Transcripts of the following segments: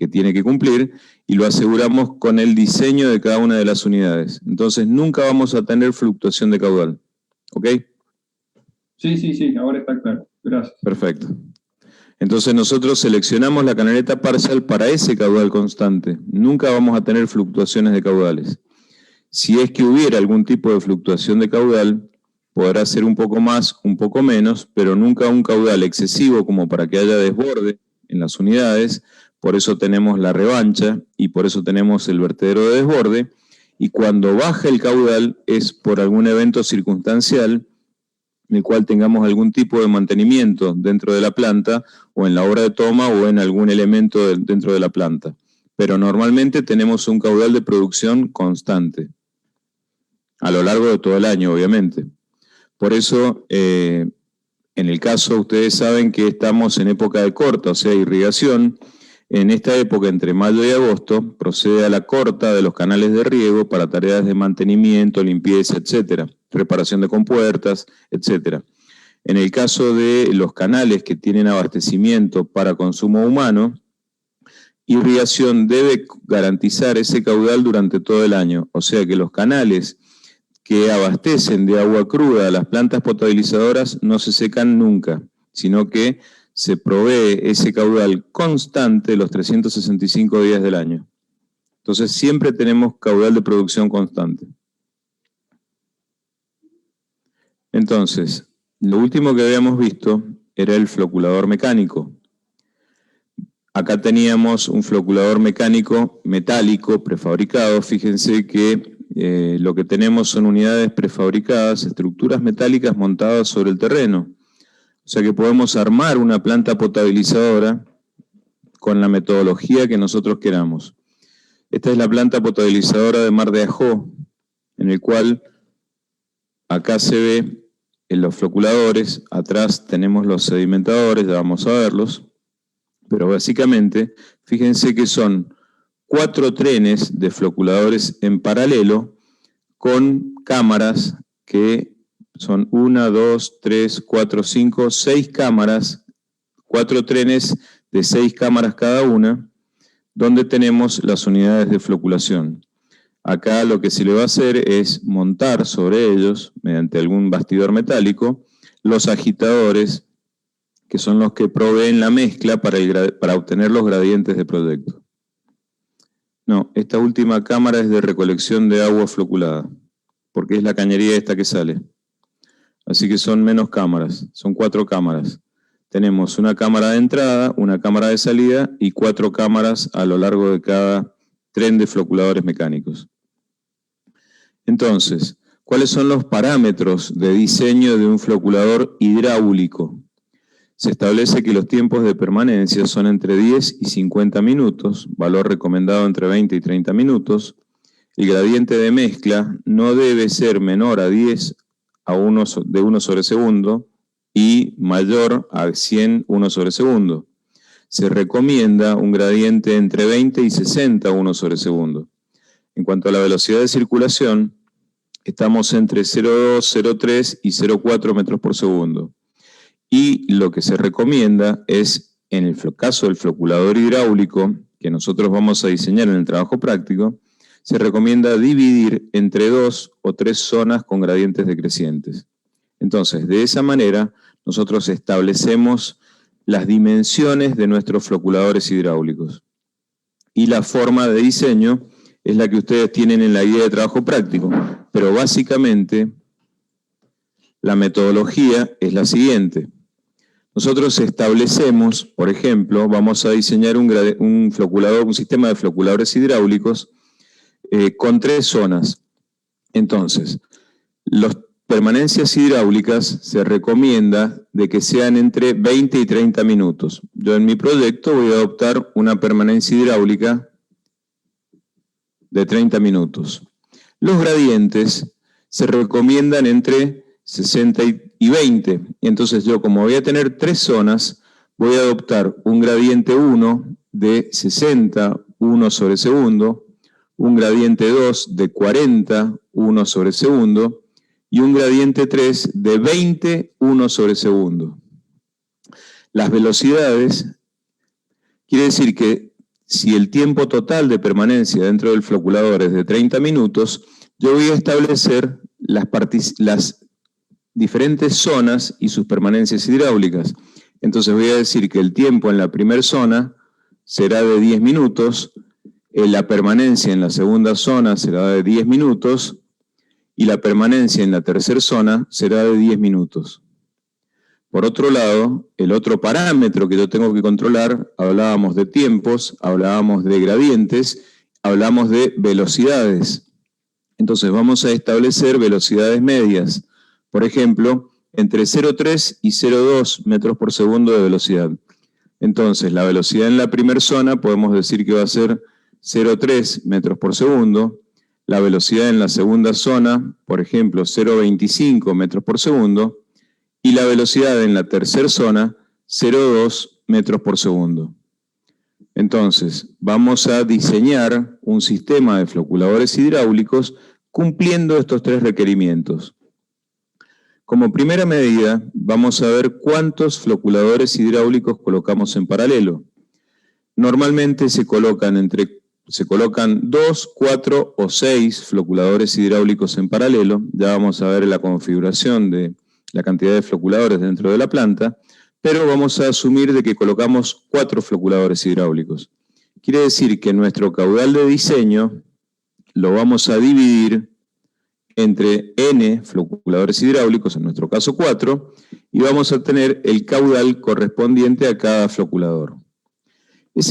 que tiene que cumplir y lo aseguramos con el diseño de cada una de las unidades. Entonces nunca vamos a tener fluctuación de caudal. ¿Ok? Sí, ahora está claro. Gracias. Perfecto. Entonces nosotros seleccionamos la canaleta parcial para ese caudal constante. Nunca vamos a tener fluctuaciones de caudales. Si es que hubiera algún tipo de fluctuación de caudal, podrá ser un poco más, un poco menos, pero nunca un caudal excesivo como para que haya desborde en las unidades. Por eso tenemos la revancha y por eso tenemos el vertedero de desborde. Y cuando baja el caudal es por algún evento circunstancial en el cual tengamos algún tipo de mantenimiento dentro de la planta o en la obra de toma o en algún elemento dentro de la planta. Pero normalmente tenemos un caudal de producción constante a lo largo de todo el año, obviamente. Por eso, en el caso, ustedes saben que estamos en época de corta, o sea, irrigación. En esta época, entre mayo y agosto, procede a la corta de los canales de riego para tareas de mantenimiento, limpieza, etcétera, reparación de compuertas, etcétera. En el caso de los canales que tienen abastecimiento para consumo humano, irrigación debe garantizar ese caudal durante todo el año. O sea que los canales que abastecen de agua cruda a las plantas potabilizadoras no se secan nunca, sino que se provee ese caudal constante los 365 días del año. Entonces siempre tenemos caudal de producción constante. Entonces, lo último que habíamos visto era el floculador mecánico. Acá teníamos un floculador mecánico metálico prefabricado. Fíjense que lo que tenemos son unidades prefabricadas, estructuras metálicas montadas sobre el terreno. O sea que podemos armar una planta potabilizadora con la metodología que nosotros queramos. Esta es la planta potabilizadora de Mar de Ajó, en el cual acá se ve en los floculadores, atrás tenemos los sedimentadores, ya vamos a verlos, pero básicamente, fíjense que son 4 trenes de floculadores en paralelo con cámaras que son 1, 2, 3, 4, 5, 6 cámaras, 4 trenes de 6 cámaras cada una, donde tenemos las unidades de floculación. Acá lo que se le va a hacer es montar sobre ellos, mediante algún bastidor metálico, los agitadores, que son los que proveen la mezcla para obtener los gradientes de proyecto. No, esta última cámara es de recolección de agua floculada, porque es la cañería esta que sale. Así que son menos cámaras, son 4 cámaras. Tenemos una cámara de entrada, una cámara de salida y 4 cámaras a lo largo de cada tren de floculadores mecánicos. Entonces, ¿cuáles son los parámetros de diseño de un floculador hidráulico? Se establece que los tiempos de permanencia son entre 10 y 50 minutos, valor recomendado entre 20 y 30 minutos. El gradiente de mezcla no debe ser menor a 10 de 1 sobre segundo y mayor a 100 1 sobre segundo. Se recomienda un gradiente entre 20 y 60 1 sobre segundo. En cuanto a la velocidad de circulación, estamos entre 0,2, 0,3 y 0,4 metros por segundo. Y lo que se recomienda es, en el caso del floculador hidráulico, que nosotros vamos a diseñar en el trabajo práctico, se recomienda dividir entre 2 o 3 zonas con gradientes decrecientes. Entonces, de esa manera, nosotros establecemos las dimensiones de nuestros floculadores hidráulicos. Y la forma de diseño es la que ustedes tienen en la guía de trabajo práctico, pero básicamente la metodología es la siguiente. Nosotros establecemos, por ejemplo, vamos a diseñar un sistema de floculadores hidráulicos con 3 zonas. Entonces, las permanencias hidráulicas se recomienda de que sean entre 20 y 30 minutos. Yo en mi proyecto voy a adoptar una permanencia hidráulica de 30 minutos. Los gradientes se recomiendan entre 60 y 20. Entonces yo, como voy a tener 3 zonas, voy a adoptar un gradiente 1 de 60, 1 sobre segundo, un gradiente 2 de 40, 1 sobre segundo, y un gradiente 3 de 20, 1 sobre segundo. Las velocidades, quiere decir que si el tiempo total de permanencia dentro del floculador es de 30 minutos, yo voy a establecer las diferentes zonas y sus permanencias hidráulicas. Entonces voy a decir que el tiempo en la primera zona será de 10 minutos, la permanencia en la segunda zona será de 10 minutos y la permanencia en la tercera zona será de 10 minutos. Por otro lado, el otro parámetro que yo tengo que controlar, hablábamos de tiempos, hablábamos de gradientes, hablamos de velocidades. Entonces vamos a establecer velocidades medias. Por ejemplo, entre 0,3 y 0,2 metros por segundo de velocidad. Entonces, la velocidad en la primera zona podemos decir que va a ser 0,3 metros por segundo. La velocidad en la segunda zona, por ejemplo, 0,25 metros por segundo. Y la velocidad en la tercera zona, 0,2 metros por segundo. Entonces, vamos a diseñar un sistema de floculadores hidráulicos cumpliendo estos tres requerimientos. Como primera medida, vamos a ver cuántos floculadores hidráulicos colocamos en paralelo. Normalmente se colocan 2, 4 o 6 floculadores hidráulicos en paralelo. Ya vamos a ver la configuración de la cantidad de floculadores dentro de la planta, pero vamos a asumir de que colocamos 4 floculadores hidráulicos. Quiere decir que nuestro caudal de diseño lo vamos a dividir entre n floculadores hidráulicos, en nuestro caso 4, y vamos a tener el caudal correspondiente a cada floculador.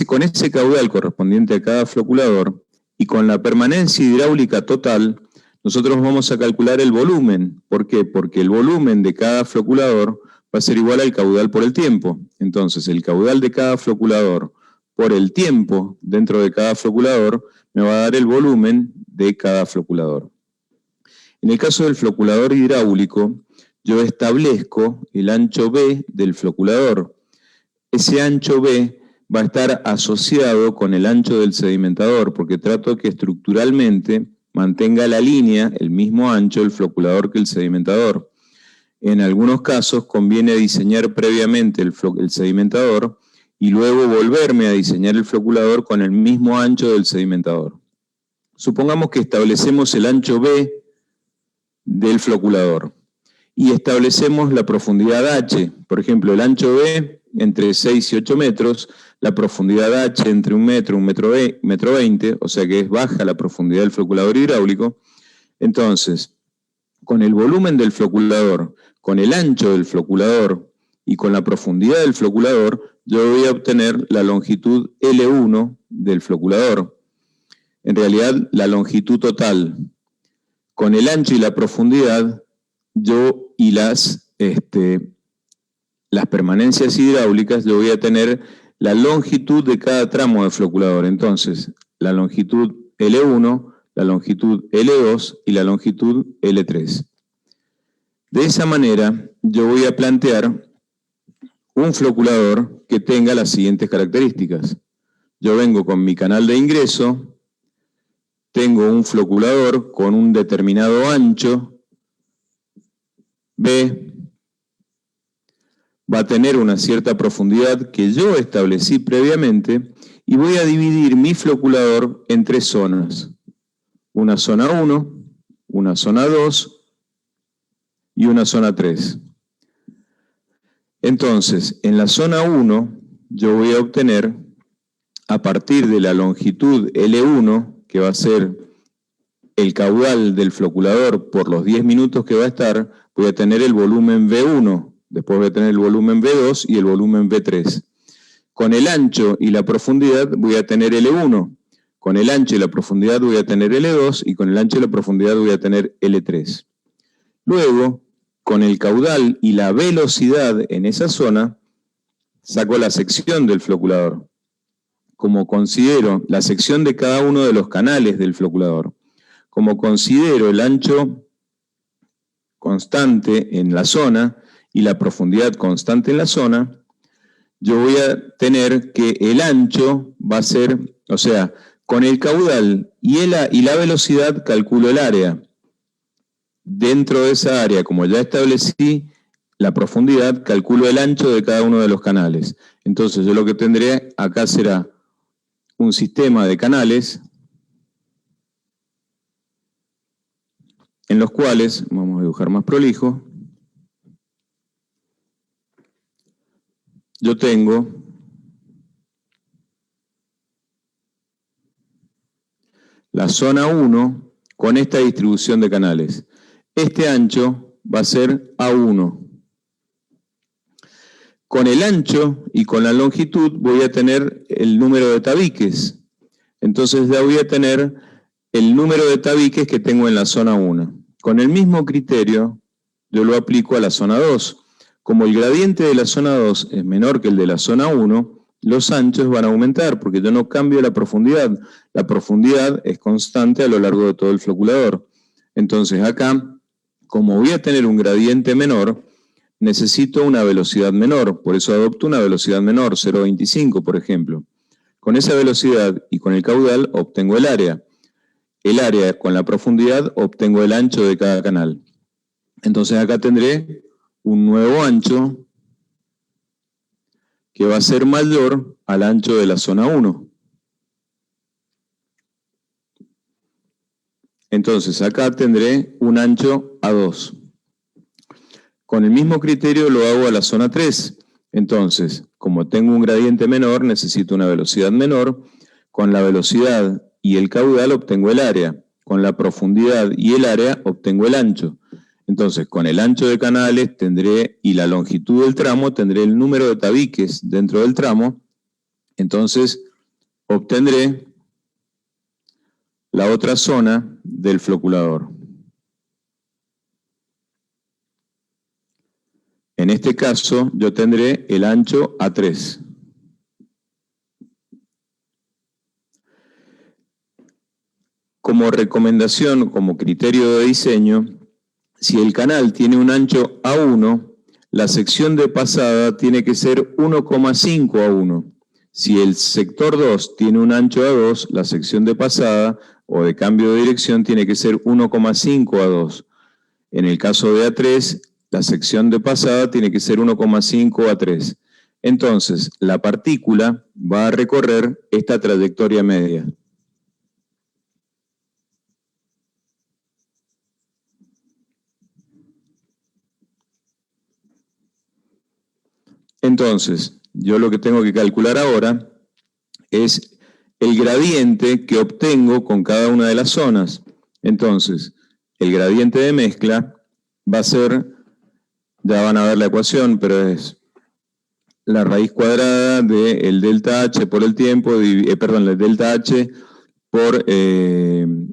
Con ese caudal correspondiente a cada floculador y con la permanencia hidráulica total, nosotros vamos a calcular el volumen. ¿Por qué? Porque el volumen de cada floculador va a ser igual al caudal por el tiempo. Entonces, el caudal de cada floculador por el tiempo dentro de cada floculador me va a dar el volumen de cada floculador. En el caso del floculador hidráulico, yo establezco el ancho B del floculador. Ese ancho B va a estar asociado con el ancho del sedimentador, porque trato que estructuralmente mantenga la línea, el mismo ancho, el floculador que el sedimentador. En algunos casos conviene diseñar previamente el sedimentador y luego volverme a diseñar el floculador con el mismo ancho del sedimentador. Supongamos que establecemos el ancho B del floculador y establecemos la profundidad H. Por ejemplo, el ancho B entre 6 y 8 metros, la profundidad H entre 1 metro, 1,20 m, o sea que es baja la profundidad del floculador hidráulico. Entonces, con el volumen del floculador, con el ancho del floculador y con la profundidad del floculador, yo voy a obtener la longitud L1 del floculador. En realidad, la longitud total. Con el ancho y la profundidad, yo y las permanencias hidráulicas, yo voy a tener la longitud de cada tramo de floculador. Entonces, la longitud L1, la longitud L2 y la longitud L3. De esa manera, yo voy a plantear un floculador que tenga las siguientes características. Yo vengo con mi canal de ingreso, tengo un floculador con un determinado ancho, B, va a tener una cierta profundidad que yo establecí previamente y voy a dividir mi floculador en 3 zonas. Una zona 1, una zona 2 y una zona 3. Entonces, en la zona 1 yo voy a obtener, a partir de la longitud L1, que va a ser el caudal del floculador por los 10 minutos que va a estar, voy a tener el volumen V1, después voy a tener el volumen V2 y el volumen V3. Con el ancho y la profundidad voy a tener L1, con el ancho y la profundidad voy a tener L2 y con el ancho y la profundidad voy a tener L3. Luego, con el caudal y la velocidad en esa zona, saco la sección del floculador. Como considero la sección de cada uno de los canales del floculador, como considero el ancho constante en la zona y la profundidad constante en la zona, yo voy a tener que el ancho va a ser, o sea, con el caudal y la velocidad calculo el área. Dentro de esa área, como ya establecí la profundidad, calculo el ancho de cada uno de los canales. Entonces yo lo que tendré acá será un sistema de canales en los cuales, vamos a dibujar más prolijo, yo tengo la zona 1 con esta distribución de canales. Este ancho va a ser A1. Con el ancho y con la longitud voy a tener el número de tabiques. Entonces ya voy a tener el número de tabiques que tengo en la zona 1. Con el mismo criterio, yo lo aplico a la zona 2. Como el gradiente de la zona 2 es menor que el de la zona 1, los anchos van a aumentar porque yo no cambio la profundidad. La profundidad es constante a lo largo de todo el floculador. Entonces acá, como voy a tener un gradiente menor, necesito una velocidad menor. Por eso adopto una velocidad menor, 0,25 por ejemplo. Con esa velocidad y con el caudal obtengo el área. El área con la profundidad obtengo el ancho de cada canal. Entonces acá tendré un nuevo ancho que va a ser mayor al ancho de la zona 1. Entonces acá tendré un ancho A2. Con el mismo criterio lo hago a la zona 3. Entonces, como tengo un gradiente menor, necesito una velocidad menor. Con la velocidad y el caudal obtengo el área. Con la profundidad y el área obtengo el ancho. Entonces, con el ancho de canales y la longitud del tramo, tendré el número de tabiques dentro del tramo. Entonces, obtendré la otra zona del floculador. En este caso, yo tendré el ancho A3. Como recomendación, como criterio de diseño, si el canal tiene un ancho A1, la sección de pasada tiene que ser 1,5 A1. Si el sector 2 tiene un ancho A2, la sección de pasada o de cambio de dirección tiene que ser 1,5 A2. En el caso de A3, la sección de pasada tiene que ser 1,5 A3. Entonces, la partícula va a recorrer esta trayectoria media. Entonces, yo lo que tengo que calcular ahora es el gradiente que obtengo con cada una de las zonas. Entonces, el gradiente de mezcla va a ser, ya van a ver la ecuación, pero es la raíz cuadrada del delta H por el tiempo, el delta H por el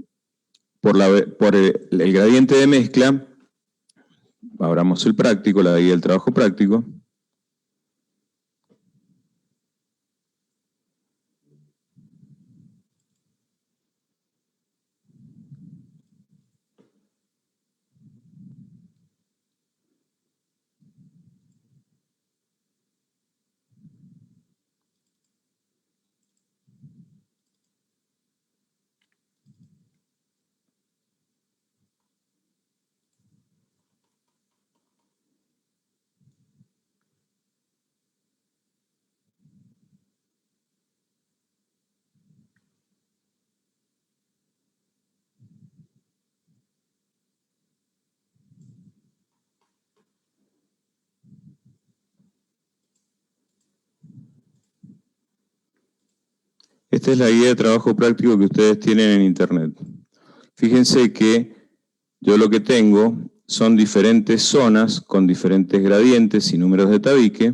gradiente de mezcla. Abramos el práctico, la guía del trabajo práctico. Esta es la guía de trabajo práctico que ustedes tienen en internet. Fíjense que yo lo que tengo son diferentes zonas con diferentes gradientes y números de tabique.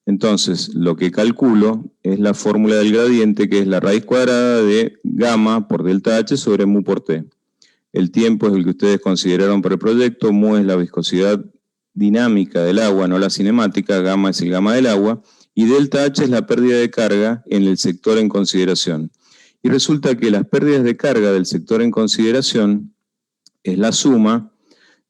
Entonces, lo que calculo es la fórmula del gradiente, que es la raíz cuadrada de gamma por delta H sobre mu por T. El tiempo es el que ustedes consideraron para el proyecto, mu es la viscosidad dinámica del agua, no la cinemática, gamma es el gamma del agua, y delta H es la pérdida de carga en el sector en consideración. Y resulta que las pérdidas de carga del sector en consideración es la suma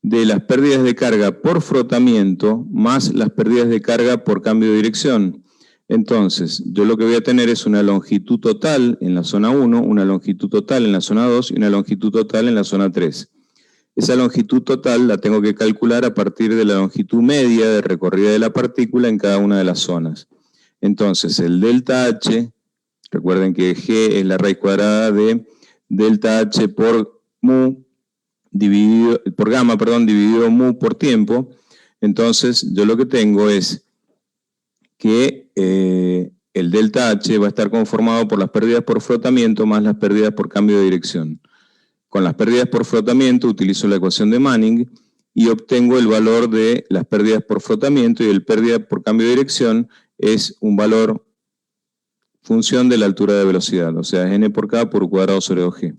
de las pérdidas de carga por frotamiento más las pérdidas de carga por cambio de dirección. Entonces, yo lo que voy a tener es una longitud total en la zona 1, una longitud total en la zona 2 y una longitud total en la zona 3. Esa longitud total la tengo que calcular a partir de la longitud media de recorrida de la partícula en cada una de las zonas. Entonces, el delta H Recuerden que G es la raíz cuadrada de delta H por mu, por gamma, dividido mu por tiempo. Entonces, yo lo que tengo es que el delta H va a estar conformado por las pérdidas por frotamiento más las pérdidas por cambio de dirección. Con las pérdidas por frotamiento utilizo la ecuación de Manning y obtengo el valor de las pérdidas por frotamiento, y el pérdida por cambio de dirección es un valor función de la altura de velocidad, o sea, es n por k por u cuadrado sobre 2g.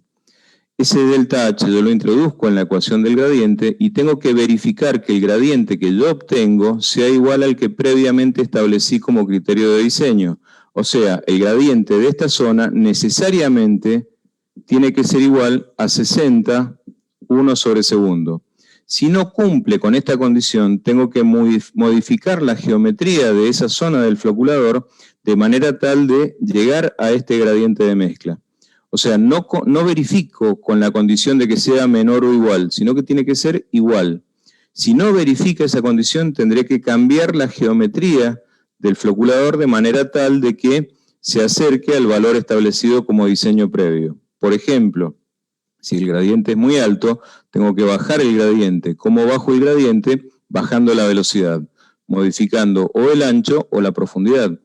Ese delta H yo lo introduzco en la ecuación del gradiente y tengo que verificar que el gradiente que yo obtengo sea igual al que previamente establecí como criterio de diseño. O sea, el gradiente de esta zona necesariamente tiene que ser igual a 60 1 sobre segundo. Si no cumple con esta condición, tengo que modificar la geometría de esa zona del floculador de manera tal de llegar a este gradiente de mezcla. O sea, no verifico con la condición de que sea menor o igual, sino que tiene que ser igual. Si no verifica esa condición, tendré que cambiar la geometría del floculador de manera tal de que se acerque al valor establecido como diseño previo. Por ejemplo, si el gradiente es muy alto, tengo que bajar el gradiente. ¿Cómo bajo el gradiente? Bajando la velocidad, modificando o el ancho o la profundidad.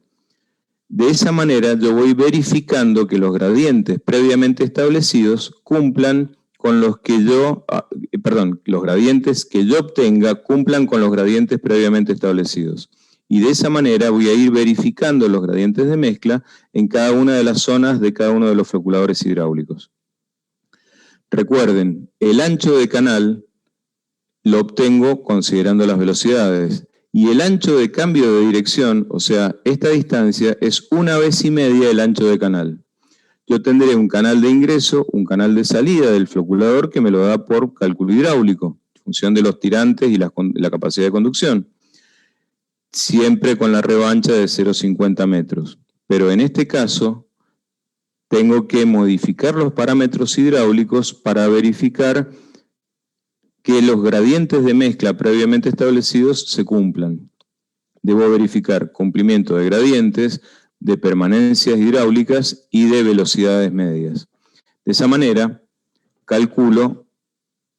De esa manera yo voy verificando que los gradientes previamente establecidos cumplan con los que los gradientes que yo obtenga cumplan con los gradientes previamente establecidos. Y de esa manera voy a ir verificando los gradientes de mezcla en cada una de las zonas de cada uno de los floculadores hidráulicos. Recuerden, el ancho de canal lo obtengo considerando las velocidades. Y el ancho de cambio de dirección, o sea, esta distancia, es 1,5 veces el ancho de canal. Yo tendré un canal de ingreso, un canal de salida del floculador que me lo da por cálculo hidráulico, en función de los tirantes y la capacidad de conducción. Siempre con la revancha de 0,50 metros. Pero en este caso, tengo que modificar los parámetros hidráulicos para verificar que los gradientes de mezcla previamente establecidos se cumplan. Debo verificar cumplimiento de gradientes, de permanencias hidráulicas y de velocidades medias. De esa manera, calculo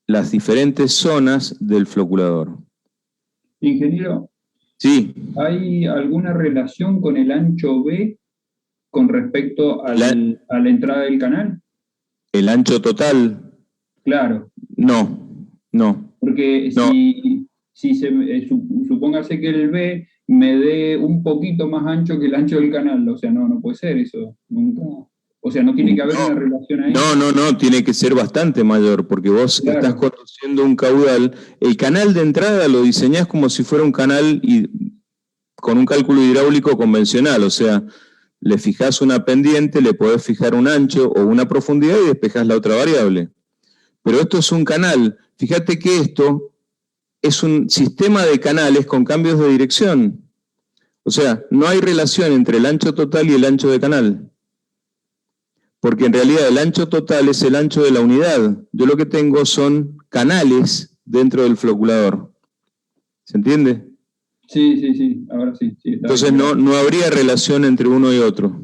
las diferentes zonas del floculador. Ingeniero, sí. ¿Hay alguna relación con el ancho B con respecto a la entrada del canal? ¿El ancho total? Claro. No. Porque no. Supóngase que el B me dé un poquito más ancho que el ancho del canal, o sea, no puede ser eso, nunca. O sea, no tiene que haber una relación ahí. No, tiene que ser bastante mayor, porque vos estás conduciendo un caudal. El canal de entrada lo diseñás como si fuera un canal con un cálculo hidráulico convencional, o sea, le fijás una pendiente, le podés fijar un ancho o una profundidad y despejás la otra variable. Pero esto es un canal. Fíjate que esto es un sistema de canales con cambios de dirección. O sea, no hay relación entre el ancho total y el ancho de canal. Porque en realidad el ancho total es el ancho de la unidad. Yo lo que tengo son canales dentro del floculador. ¿Se entiende? Sí, ahora sí. Entonces no habría relación entre uno y otro.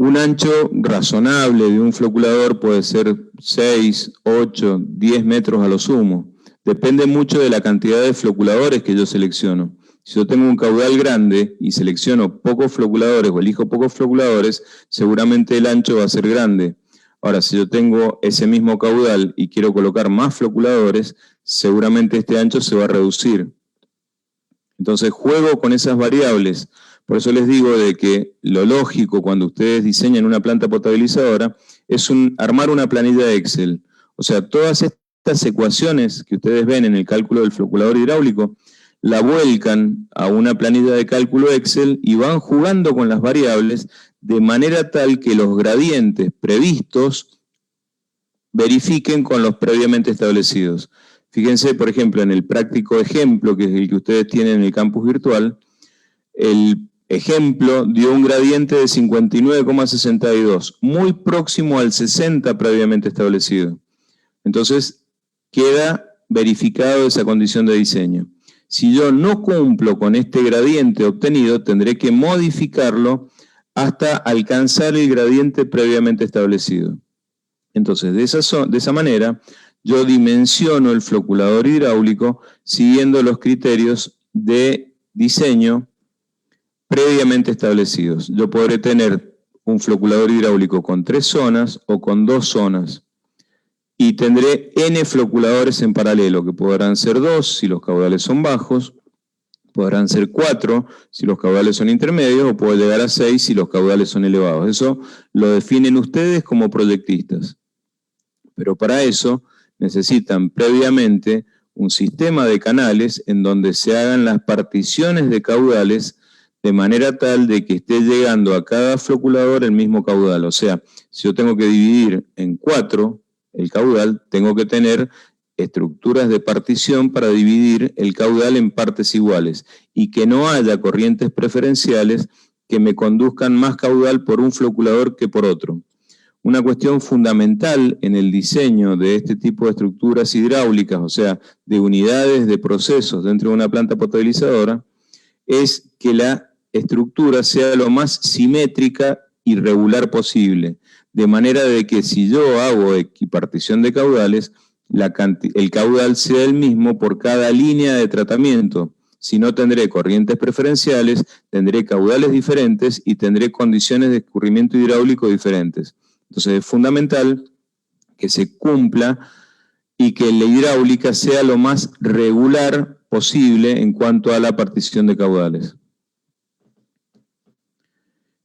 Un ancho razonable de un floculador puede ser 6, 8, 10 metros a lo sumo. Depende mucho de la cantidad de floculadores que yo selecciono. Si yo tengo un caudal grande y selecciono pocos floculadores o elijo pocos floculadores, seguramente el ancho va a ser grande. Ahora, si yo tengo ese mismo caudal y quiero colocar más floculadores, seguramente este ancho se va a reducir. Entonces juego con esas variables. Por eso les digo de que lo lógico cuando ustedes diseñan una planta potabilizadora es armar una planilla de Excel. O sea, todas estas ecuaciones que ustedes ven en el cálculo del floculador hidráulico, la vuelcan a una planilla de cálculo Excel y van jugando con las variables de manera tal que los gradientes previstos verifiquen con los previamente establecidos. Fíjense, por ejemplo, en el práctico ejemplo, que es el que ustedes tienen en el campus virtual, el ejemplo dio un gradiente de 59,62, muy próximo al 60 previamente establecido. Entonces, queda verificado esa condición de diseño. Si yo no cumplo con este gradiente obtenido, tendré que modificarlo hasta alcanzar el gradiente previamente establecido. Entonces, de esa manera, yo dimensiono el floculador hidráulico siguiendo los criterios de diseño previamente establecidos. Yo podré tener un floculador hidráulico con 3 zonas o con 2 zonas. Y tendré N floculadores en paralelo, que podrán ser 2 si los caudales son bajos, podrán ser 4 si los caudales son intermedios, o puede llegar a 6 si los caudales son elevados. Eso lo definen ustedes como proyectistas. Pero para eso necesitan previamente un sistema de canales en donde se hagan las particiones de caudales de manera tal de que esté llegando a cada floculador el mismo caudal. O sea, si yo tengo que dividir en 4 el caudal, tengo que tener estructuras de partición para dividir el caudal en partes iguales y que no haya corrientes preferenciales que me conduzcan más caudal por un floculador que por otro. Una cuestión fundamental en el diseño de este tipo de estructuras hidráulicas, o sea, de unidades de procesos dentro de una planta potabilizadora, es que la estructura sea lo más simétrica y regular posible, de manera de que si yo hago equipartición de caudales, el caudal sea el mismo por cada línea de tratamiento. Si no, tendré corrientes preferenciales, tendré caudales diferentes y tendré condiciones de escurrimiento hidráulico diferentes. Entonces es fundamental que se cumpla y que la hidráulica sea lo más regular posible en cuanto a la partición de caudales.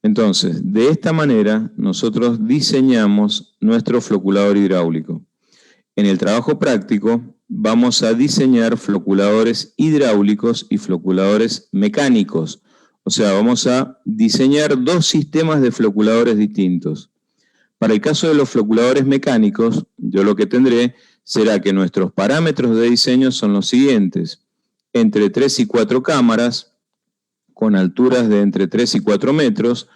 Entonces, de esta manera, nosotros diseñamos nuestro floculador hidráulico. En el trabajo práctico, vamos a diseñar floculadores hidráulicos y floculadores mecánicos. O sea, vamos a diseñar 2 sistemas de floculadores distintos. Para el caso de los floculadores mecánicos, yo lo que tendré será que nuestros parámetros de diseño son los siguientes. Entre 3 y 4 cámaras, con alturas de entre 3 y 4 metros,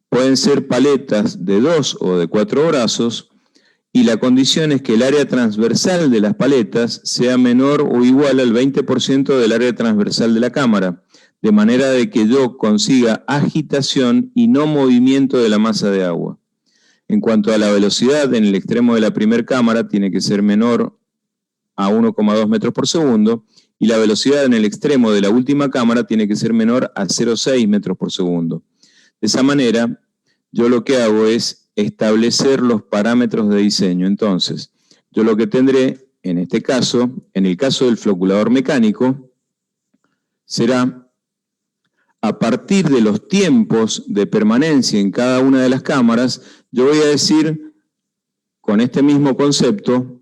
pueden ser paletas de 2 o de 4 brazos, y la condición es que el área transversal de las paletas sea menor o igual al 20% del área transversal de la cámara, de manera de que yo consiga agitación y no movimiento de la masa de agua. En cuanto a la velocidad, en el extremo de la primera cámara tiene que ser menor a 1,2 metros por segundo, y la velocidad en el extremo de la última cámara tiene que ser menor a 0,6 metros por segundo. De esa manera, yo lo que hago es establecer los parámetros de diseño. Entonces, yo lo que tendré, en este caso, en el caso del floculador mecánico, será a partir de los tiempos de permanencia en cada una de las cámaras, yo voy a decir, con este mismo concepto,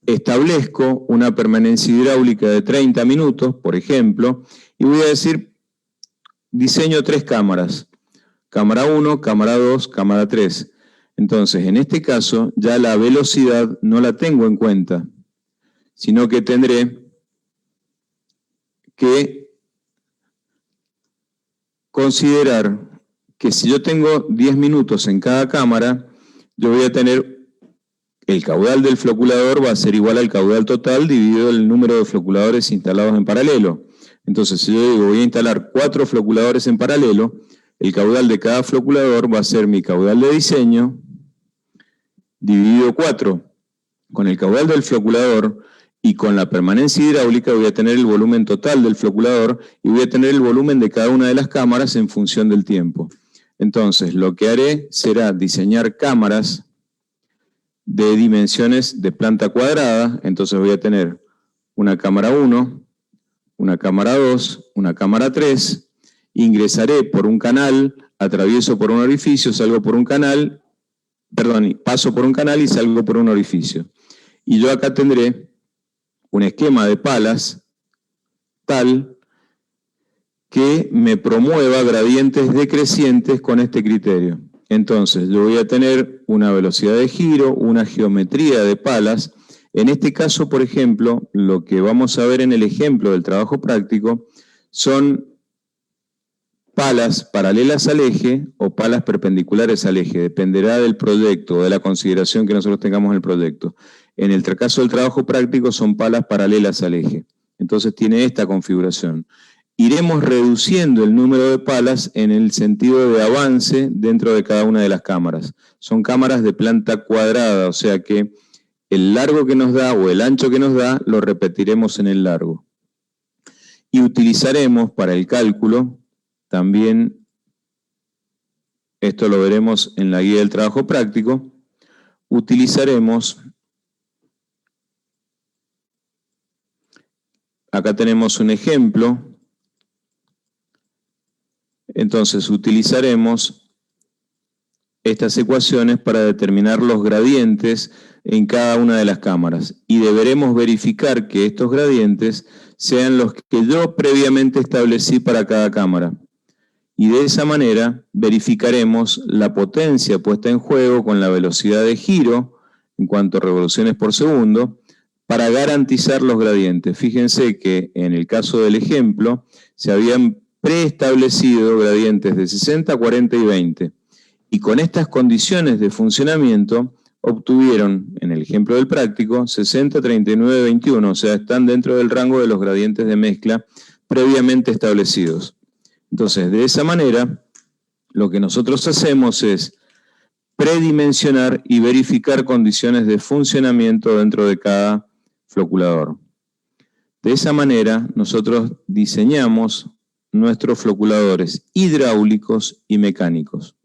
establezco una permanencia hidráulica de 30 minutos, por ejemplo, y voy a decir, diseño 3 cámaras. Cámara 1, cámara 2, cámara 3. Entonces, en este caso, ya la velocidad no la tengo en cuenta, sino que tendré que considerar que si yo tengo 10 minutos en cada cámara, yo voy a tener, el caudal del floculador va a ser igual al caudal total dividido el número de floculadores instalados en paralelo. Entonces, si yo digo voy a instalar 4 floculadores en paralelo, el caudal de cada floculador va a ser mi caudal de diseño dividido 4. Con el caudal del floculador y con la permanencia hidráulica voy a tener el volumen total del floculador y voy a tener el volumen de cada una de las cámaras en función del tiempo. Entonces, lo que haré será diseñar cámaras de dimensiones de planta cuadrada. Entonces voy a tener una cámara 1, una cámara 2, una cámara 3, ingresaré por un canal, atravieso por un orificio, salgo por un canal, perdón, paso por un canal y salgo por un orificio. Y yo acá tendré un esquema de palas tal que me promueva gradientes decrecientes con este criterio. Entonces, yo voy a tener una velocidad de giro, una geometría de palas. En este caso, por ejemplo, lo que vamos a ver en el ejemplo del trabajo práctico son palas paralelas al eje o palas perpendiculares al eje, dependerá del proyecto o de la consideración que nosotros tengamos en el proyecto. En el caso del trabajo práctico son palas paralelas al eje, entonces tiene esta configuración. iremos reduciendo el número de palas en el sentido de avance dentro de cada una de las cámaras. Son cámaras de planta cuadrada, o sea que el largo que nos da o el ancho que nos da lo repetiremos en el largo. Y utilizaremos para el cálculo también, esto lo veremos en la guía del trabajo práctico, utilizaremos, acá tenemos un ejemplo, entonces utilizaremos estas ecuaciones para determinar los gradientes en cada una de las cámaras y deberemos verificar que estos gradientes sean los que yo previamente establecí para cada cámara. Y de esa manera verificaremos la potencia puesta en juego con la velocidad de giro en cuanto a revoluciones por segundo para garantizar los gradientes. Fíjense que en el caso del ejemplo se habían preestablecido gradientes de 60, 40 y 20. Y con estas condiciones de funcionamiento obtuvieron, en el ejemplo del práctico, 60, 39, 21, o sea, están dentro del rango de los gradientes de mezcla previamente establecidos. Entonces, de esa manera, lo que nosotros hacemos es predimensionar y verificar condiciones de funcionamiento dentro de cada floculador. De esa manera, nosotros diseñamos nuestros floculadores hidráulicos y mecánicos.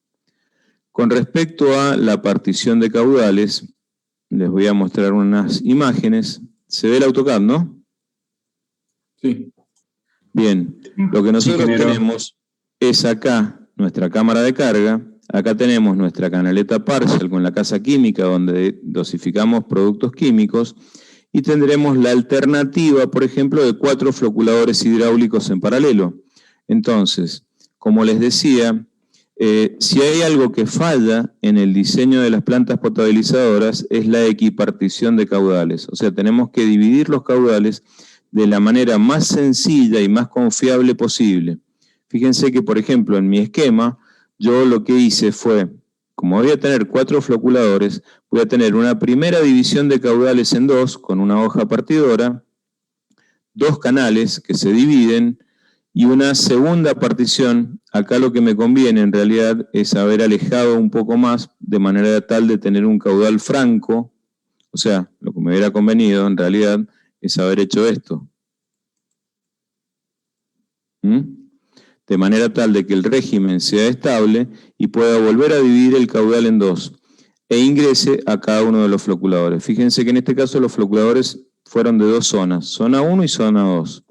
Con respecto a la partición de caudales, les voy a mostrar unas imágenes. ¿Se ve el AutoCAD, no? Sí. Bien, lo que nosotros tenemos es acá nuestra cámara de carga, acá tenemos nuestra canaleta parcial con la casa química donde dosificamos productos químicos y tendremos la alternativa, por ejemplo, de 4 floculadores hidráulicos en paralelo. Entonces, como les decía, si hay algo que falla en el diseño de las plantas potabilizadoras es la equipartición de caudales. O sea, tenemos que dividir los caudales de la manera más sencilla y más confiable posible. Fíjense que, por ejemplo, en mi esquema, yo lo que hice fue, como voy a tener 4 floculadores, voy a tener una primera división de caudales en 2, con una hoja partidora, 2 canales que se dividen, y una segunda partición. Acá lo que me conviene en realidad es haber alejado un poco más, de manera tal de tener un caudal franco, o sea, lo que me hubiera convenido en realidad es haber hecho esto. De manera tal de que el régimen sea estable y pueda volver a dividir el caudal en 2 e ingrese a cada uno de los floculadores. Fíjense que en este caso los floculadores fueron de 2 zonas, zona 1 y zona 2.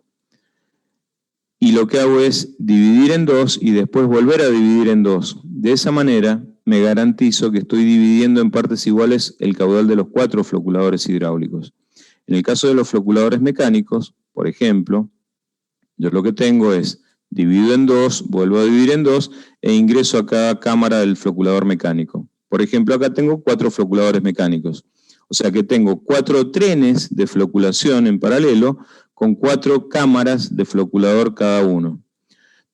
Y lo que hago es dividir en 2 y después volver a dividir en 2. De esa manera me garantizo que estoy dividiendo en partes iguales el caudal de los 4 floculadores hidráulicos. En el caso de los floculadores mecánicos, por ejemplo, yo lo que tengo es divido en 2, vuelvo a dividir en 2 e ingreso a cada cámara del floculador mecánico. Por ejemplo, acá tengo 4 floculadores mecánicos. O sea que tengo 4 trenes de floculación en paralelo con 4 cámaras de floculador cada uno,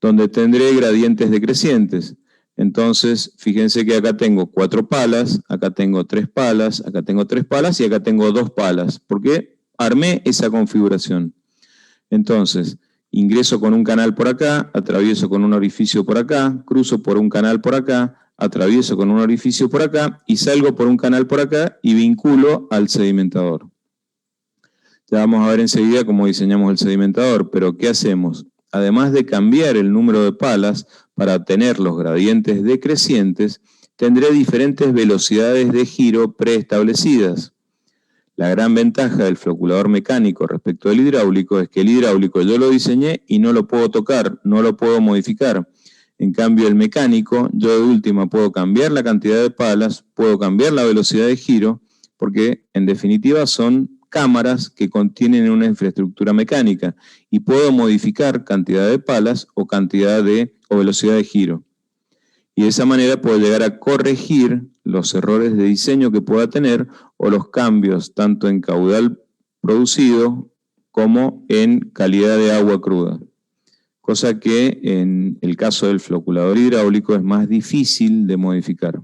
donde tendré gradientes decrecientes. Entonces, fíjense que acá tengo 4 palas, acá tengo 3 palas, acá tengo 3 palas y acá tengo 2 palas, porque armé esa configuración. Entonces, ingreso con un canal por acá, atravieso con un orificio por acá, cruzo por un canal por acá, atravieso con un orificio por acá y salgo por un canal por acá y vinculo al sedimentador. Ya vamos a ver enseguida cómo diseñamos el sedimentador, pero ¿qué hacemos? Además de cambiar el número de palas para obtener los gradientes decrecientes, tendré diferentes velocidades de giro preestablecidas. La gran ventaja del floculador mecánico respecto del hidráulico es que el hidráulico yo lo diseñé y no lo puedo tocar, no lo puedo modificar. En cambio, el mecánico, yo de última puedo cambiar la cantidad de palas, puedo cambiar la velocidad de giro, porque en definitiva son cámaras que contienen una infraestructura mecánica y puedo modificar cantidad de palas o velocidad de giro. Y de esa manera puedo llegar a corregir los errores de diseño que pueda tener o los cambios tanto en caudal producido como en calidad de agua cruda. Cosa que en el caso del floculador hidráulico es más difícil de modificar.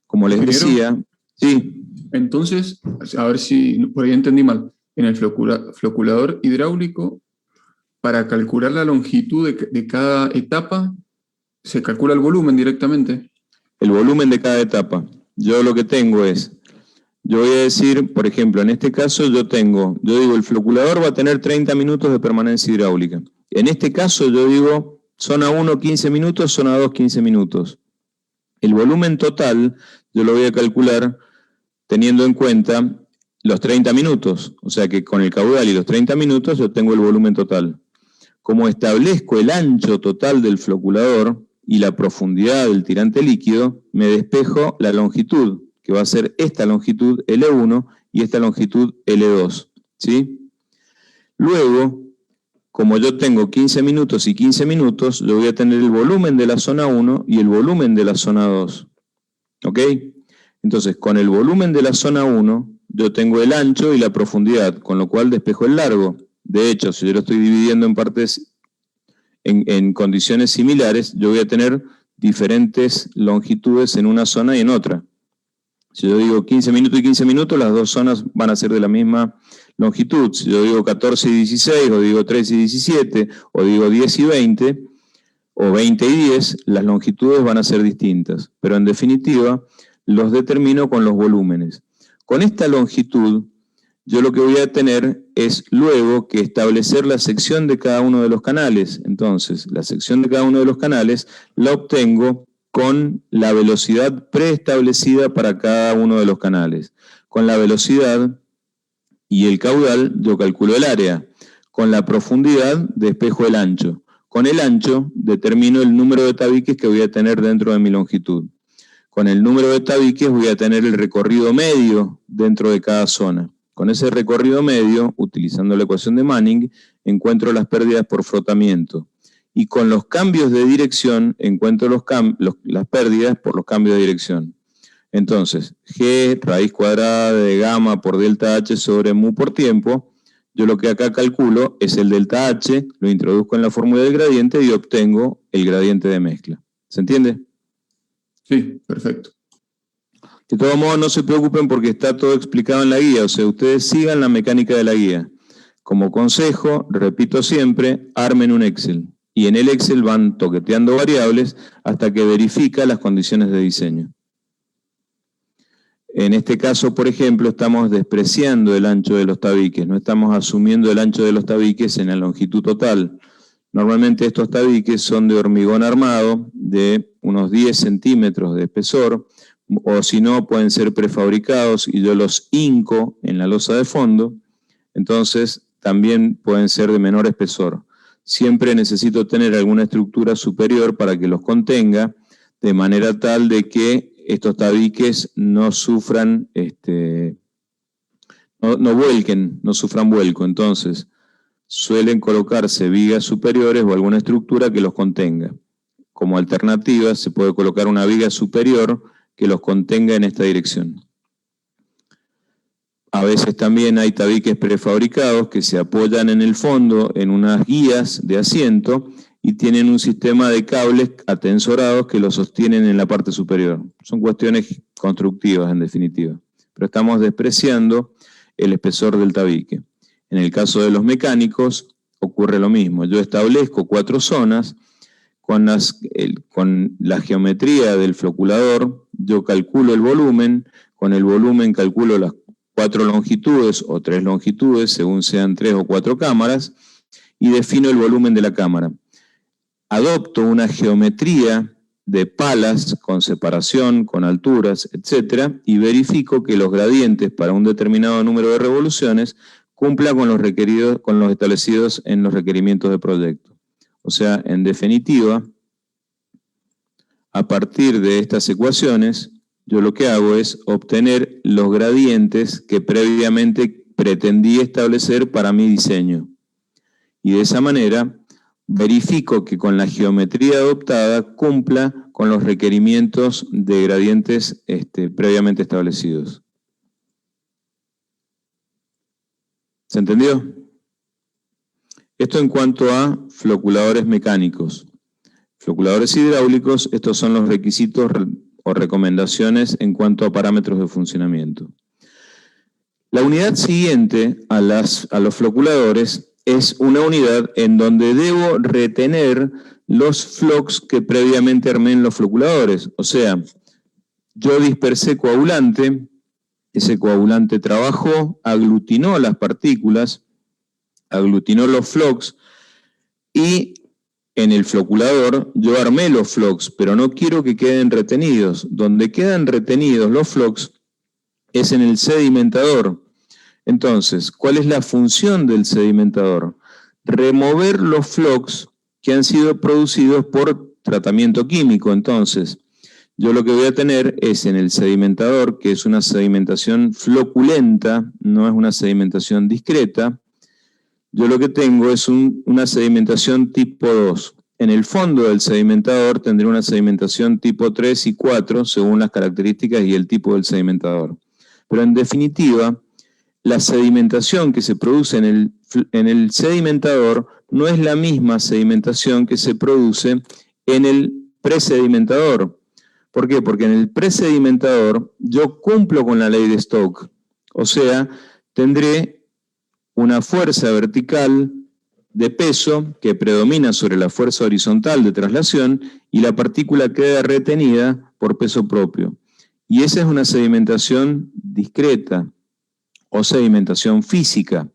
Como les decía, sí. Entonces, a ver si por ahí entendí mal. En el floculador hidráulico, para calcular la longitud de cada etapa, se calcula el volumen directamente. El volumen de cada etapa. Yo lo que tengo es, yo voy a decir, por ejemplo, en este caso yo digo, el floculador va a tener 30 minutos de permanencia hidráulica. En este caso yo digo, zona 1, 15 minutos, zona 2, 15 minutos. El volumen total yo lo voy a calcular teniendo en cuenta los 30 minutos, o sea que con el caudal y los 30 minutos yo tengo el volumen total. Como establezco el ancho total del floculador y la profundidad del tirante líquido, me despejo la longitud, que va a ser esta longitud L1 y esta longitud L2, ¿sí? Luego, como yo tengo 15 minutos y 15 minutos, yo voy a tener el volumen de la zona 1 y el volumen de la zona 2, ¿ok? Entonces, con el volumen de la zona 1, yo tengo el ancho y la profundidad, con lo cual despejo el largo. De hecho, si yo lo estoy dividiendo en partes en condiciones similares, yo voy a tener diferentes longitudes en una zona y en otra. Si yo digo 15 minutos y 15 minutos, las dos zonas van a ser de la misma longitud. Si yo digo 14 y 16, o digo 13 y 17, o digo 10 y 20, o 20 y 10, las longitudes van a ser distintas. Pero en definitiva, los determino con los volúmenes. Con esta longitud, yo lo que voy a tener es luego que establecer la sección de cada uno de los canales. Entonces, la sección de cada uno de los canales la obtengo con la velocidad preestablecida para cada uno de los canales. Con la velocidad y el caudal yo calculo el área. Con la profundidad despejo el ancho. Con el ancho determino el número de tabiques que voy a tener dentro de mi longitud. Con el número de tabiques voy a tener el recorrido medio dentro de cada zona. Con ese recorrido medio, utilizando la ecuación de Manning, encuentro las pérdidas por frotamiento. Y con los cambios de dirección, encuentro las pérdidas por los cambios de dirección. Entonces, G, raíz cuadrada de gamma por delta H sobre mu por tiempo. Yo lo que acá calculo es el delta H, lo introduzco en la fórmula del gradiente y obtengo el gradiente de mezcla. ¿Se entiende? Sí, perfecto. De todos modos, no se preocupen porque está todo explicado en la guía, o sea, ustedes sigan la mecánica de la guía. Como consejo, repito siempre, armen un Excel. Y en el Excel van toqueteando variables hasta que verifica las condiciones de diseño. En este caso, por ejemplo, estamos despreciando el ancho de los tabiques, no estamos asumiendo el ancho de los tabiques en la longitud total. Normalmente estos tabiques son de hormigón armado, de unos 10 centímetros de espesor, o si no, pueden ser prefabricados y yo los hinco en la losa de fondo, entonces también pueden ser de menor espesor. Siempre necesito tener alguna estructura superior para que los contenga, de manera tal de que estos tabiques no sufran, no vuelquen, no sufran vuelco. Entonces, suelen colocarse vigas superiores o alguna estructura que los contenga. Como alternativa, se puede colocar una viga superior que los contenga en esta dirección. A veces también hay tabiques prefabricados que se apoyan en el fondo en unas guías de asiento y tienen un sistema de cables atensorados que los sostienen en la parte superior. Son cuestiones constructivas en definitiva, pero estamos despreciando el espesor del tabique. En el caso de los mecánicos ocurre lo mismo. Yo establezco 4 zonas con la geometría del floculador, yo calculo el volumen, con el volumen calculo las 4 longitudes o 3 longitudes, según sean 3 o 4 cámaras, y defino el volumen de la cámara. Adopto una geometría de palas con separación, con alturas, etc., y verifico que los gradientes para un determinado número de revoluciones cumplan con los establecidos en los requerimientos de proyecto. O sea, en definitiva, a partir de estas ecuaciones, yo lo que hago es obtener los gradientes que previamente pretendí establecer para mi diseño. Y de esa manera, verifico que con la geometría adoptada cumpla con los requerimientos de gradientes previamente establecidos. ¿Se entendió? Esto en cuanto a floculadores mecánicos. Floculadores hidráulicos, estos son los requisitos o recomendaciones en cuanto a parámetros de funcionamiento. La unidad siguiente a los floculadores es una unidad en donde debo retener los flux que previamente armé en los floculadores. O sea, yo dispersé coagulante, ese coagulante trabajó, aglutinó las partículas, aglutinó los flux, y en el floculador yo armé los flux, pero no quiero que queden retenidos. Donde quedan retenidos los flux es en el sedimentador. Entonces, ¿cuál es la función del sedimentador? Remover los flux que han sido producidos por tratamiento químico. Entonces, yo lo que voy a tener es en el sedimentador, que es una sedimentación floculenta, no es una sedimentación discreta, yo lo que tengo es una sedimentación tipo 2. En el fondo del sedimentador tendré una sedimentación tipo 3 y 4, según las características y el tipo del sedimentador. Pero en definitiva, la sedimentación que se produce en el sedimentador no es la misma sedimentación que se produce en el presedimentador. ¿Por qué? Porque en el presedimentador yo cumplo con la ley de Stokes. O sea, tendré una fuerza vertical de peso que predomina sobre la fuerza horizontal de traslación y la partícula queda retenida por peso propio. Y esa es una sedimentación discreta o sedimentación física.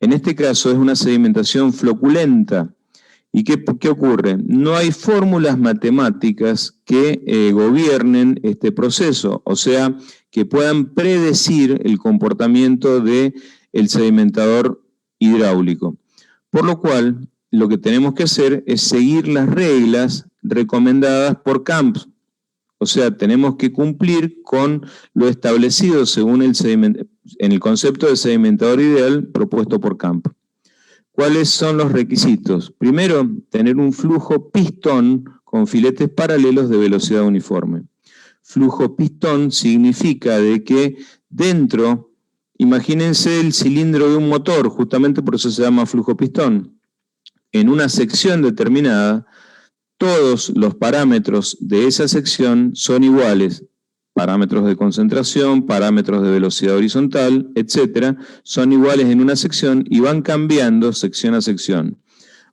En este caso es una sedimentación floculenta. ¿Y qué ocurre? No hay fórmulas matemáticas que gobiernen este proceso, o sea, que puedan predecir el comportamiento del sedimentador hidráulico. Por lo cual, lo que tenemos que hacer es seguir las reglas recomendadas por CAMP. O sea, tenemos que cumplir con lo establecido según en el concepto de sedimentador ideal propuesto por CAMP. ¿Cuáles son los requisitos? Primero, tener un flujo pistón con filetes paralelos de velocidad uniforme. Flujo pistón significa de que dentro, imagínense el cilindro de un motor, justamente por eso se llama flujo pistón. En una sección determinada, todos los parámetros de esa sección son iguales. Parámetros de concentración, parámetros de velocidad horizontal, etcétera, son iguales en una sección y van cambiando sección a sección.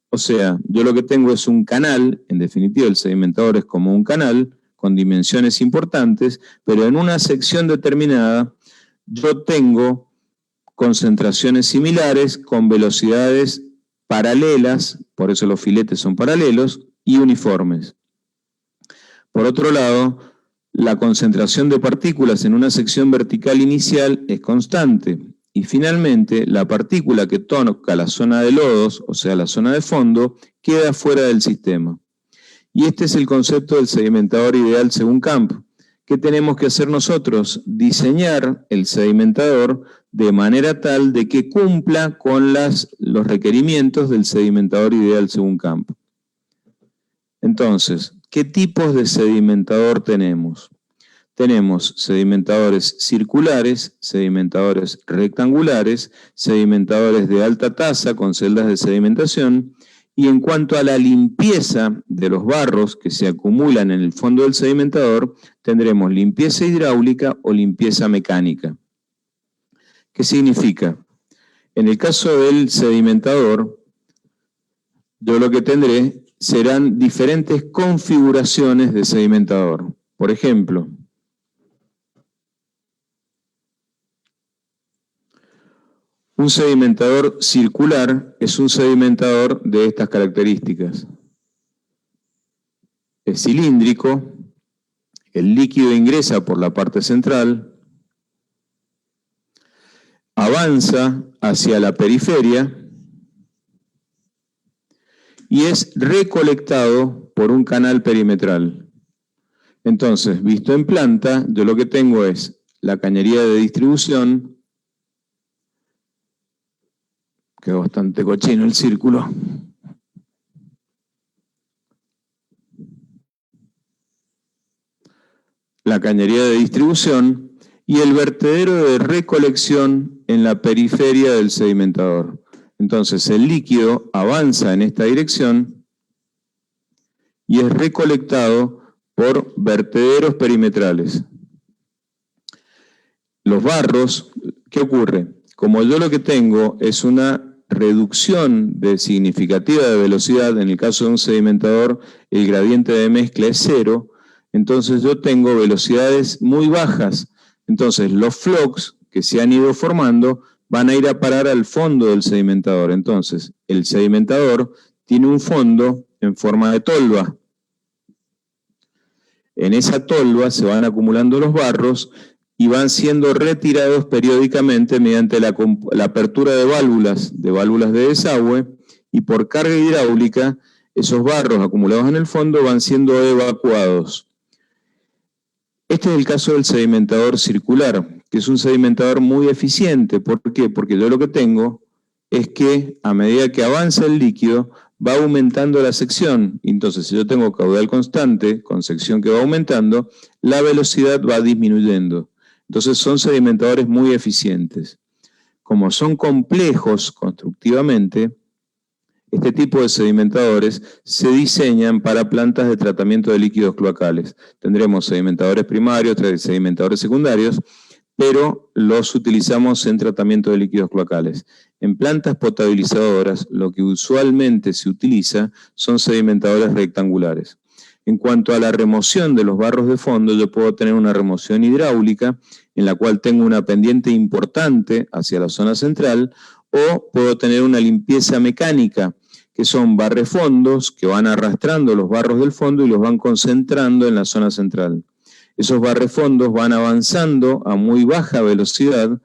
O sea, yo lo que tengo es un canal, en definitiva el sedimentador es como un canal, con dimensiones importantes, pero en una sección determinada yo tengo concentraciones similares con velocidades paralelas, por eso los filetes son paralelos, y uniformes. Por otro lado, la concentración de partículas en una sección vertical inicial es constante. Y finalmente, la partícula que toca la zona de lodos, o sea, la zona de fondo, queda fuera del sistema. Y este es el concepto del sedimentador ideal según CAMP. ¿Qué tenemos que hacer nosotros? Diseñar el sedimentador de manera tal de que cumpla con los requerimientos del sedimentador ideal según CAMP. Entonces, ¿qué tipos de sedimentador tenemos? Tenemos sedimentadores circulares, sedimentadores rectangulares, sedimentadores de alta tasa con celdas de sedimentación, y en cuanto a la limpieza de los barros que se acumulan en el fondo del sedimentador, tendremos limpieza hidráulica o limpieza mecánica. ¿Qué significa? En el caso del sedimentador, yo lo que tendré serán diferentes configuraciones de sedimentador. Por ejemplo, un sedimentador circular es un sedimentador de estas características. Es cilíndrico, el líquido ingresa por la parte central, avanza hacia la periferia y es recolectado por un canal perimetral. Entonces, visto en planta, yo lo que tengo es la cañería de distribución. Quedó bastante cochino el círculo. La cañería de distribución y el vertedero de recolección en la periferia del sedimentador. Entonces el líquido avanza en esta dirección y es recolectado por vertederos perimetrales. Los barros, ¿qué ocurre? Como yo lo que tengo es una reducción significativa de velocidad. En el caso de un sedimentador, el gradiente de mezcla es 0, entonces yo tengo velocidades muy bajas. Entonces los flux que se han ido formando van a ir a parar al fondo del sedimentador. Entonces el sedimentador tiene un fondo en forma de tolva. En esa tolva se van acumulando los barros y van siendo retirados periódicamente mediante la apertura de válvulas de desagüe, y por carga hidráulica esos barros acumulados en el fondo van siendo evacuados. Este es el caso del sedimentador circular, que es un sedimentador muy eficiente. ¿Por qué? Porque yo lo que tengo es que a medida que avanza el líquido, va aumentando la sección. Entonces, si yo tengo caudal constante, con sección que va aumentando, la velocidad va disminuyendo. Entonces, son sedimentadores muy eficientes. Como son complejos constructivamente, este tipo de sedimentadores se diseñan para plantas de tratamiento de líquidos cloacales. Tendremos sedimentadores primarios, sedimentadores secundarios, pero los utilizamos en tratamiento de líquidos cloacales. En plantas potabilizadoras, lo que usualmente se utiliza son sedimentadores rectangulares. En cuanto a la remoción de los barros de fondo, yo puedo tener una remoción hidráulica, en la cual tengo una pendiente importante hacia la zona central, o puedo tener una limpieza mecánica, que son barrefondos que van arrastrando los barros del fondo y los van concentrando en la zona central. Esos barrefondos van avanzando a muy baja velocidad,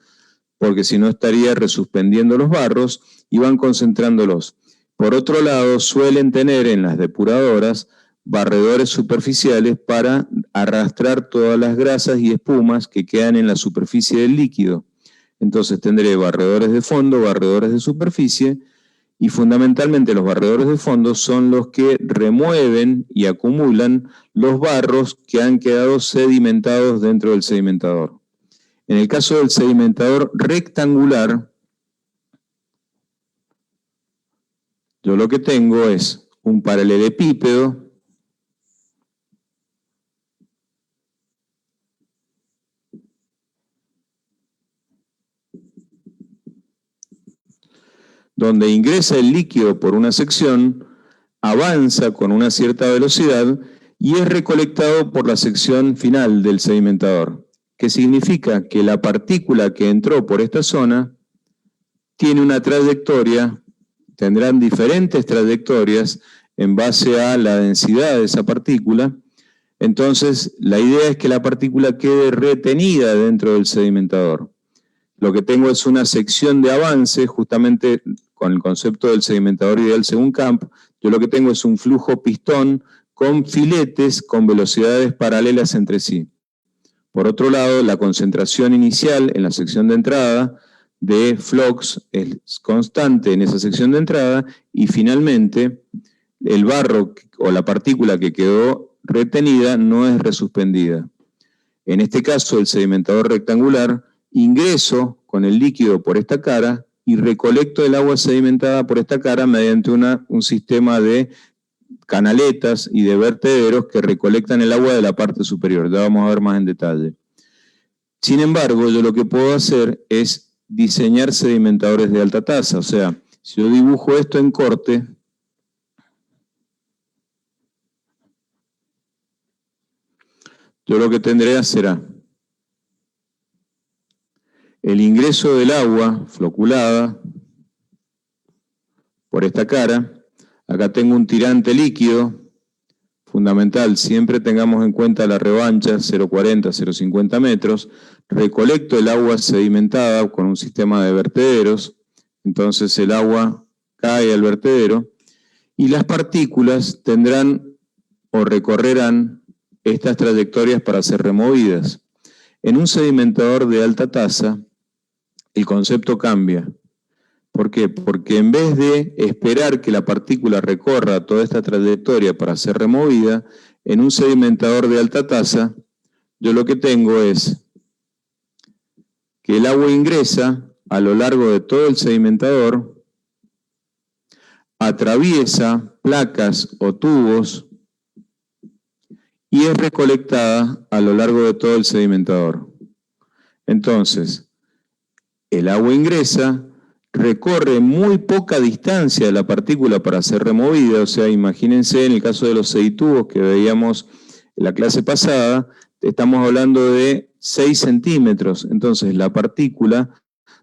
porque si no estaría resuspendiendo los barros, y van concentrándolos. Por otro lado, suelen tener en las depuradoras barredores superficiales para arrastrar todas las grasas y espumas que quedan en la superficie del líquido. Entonces tendré barredores de fondo, barredores de superficie, y fundamentalmente los barredores de fondo son los que remueven y acumulan los barros que han quedado sedimentados dentro del sedimentador. En el caso del sedimentador rectangular, yo lo que tengo es un paralelepípedo donde ingresa el líquido por una sección, avanza con una cierta velocidad y es recolectado por la sección final del sedimentador, que significa que la partícula que entró por esta zona tiene una trayectoria, tendrán diferentes trayectorias en base a la densidad de esa partícula. Entonces, la idea es que la partícula quede retenida dentro del sedimentador. Lo que tengo es una sección de avance, justamente con el concepto del sedimentador ideal según Camp. Yo lo que tengo es un flujo pistón con filetes con velocidades paralelas entre sí. Por otro lado, la concentración inicial en la sección de entrada de flux es constante en esa sección de entrada, y finalmente el barro o la partícula que quedó retenida no es resuspendida. En este caso, el sedimentador rectangular, ingreso con el líquido por esta cara y recolecto el agua sedimentada por esta cara mediante un sistema de canaletas y de vertederos que recolectan el agua de la parte superior. Ya vamos a ver más en detalle. Sin embargo, yo lo que puedo hacer es diseñar sedimentadores de alta tasa. O sea, si yo dibujo esto en corte, yo lo que tendré será el ingreso del agua floculada por esta cara. Acá tengo un tirante líquido, fundamental, siempre tengamos en cuenta la revancha, 0,40, 0,50 metros. Recolecto el agua sedimentada con un sistema de vertederos, entonces el agua cae al vertedero, y las partículas tendrán o recorrerán estas trayectorias para ser removidas. En un sedimentador de alta tasa, el concepto cambia. ¿Por qué? Porque en vez de esperar que la partícula recorra toda esta trayectoria para ser removida, en un sedimentador de alta tasa, yo lo que tengo es que el agua ingresa a lo largo de todo el sedimentador, atraviesa placas o tubos y es recolectada a lo largo de todo el sedimentador. Entonces, el agua ingresa, recorre muy poca distancia de la partícula para ser removida, o sea, imagínense en el caso de los seditubos que veíamos en la clase pasada, estamos hablando de 6 centímetros, entonces la partícula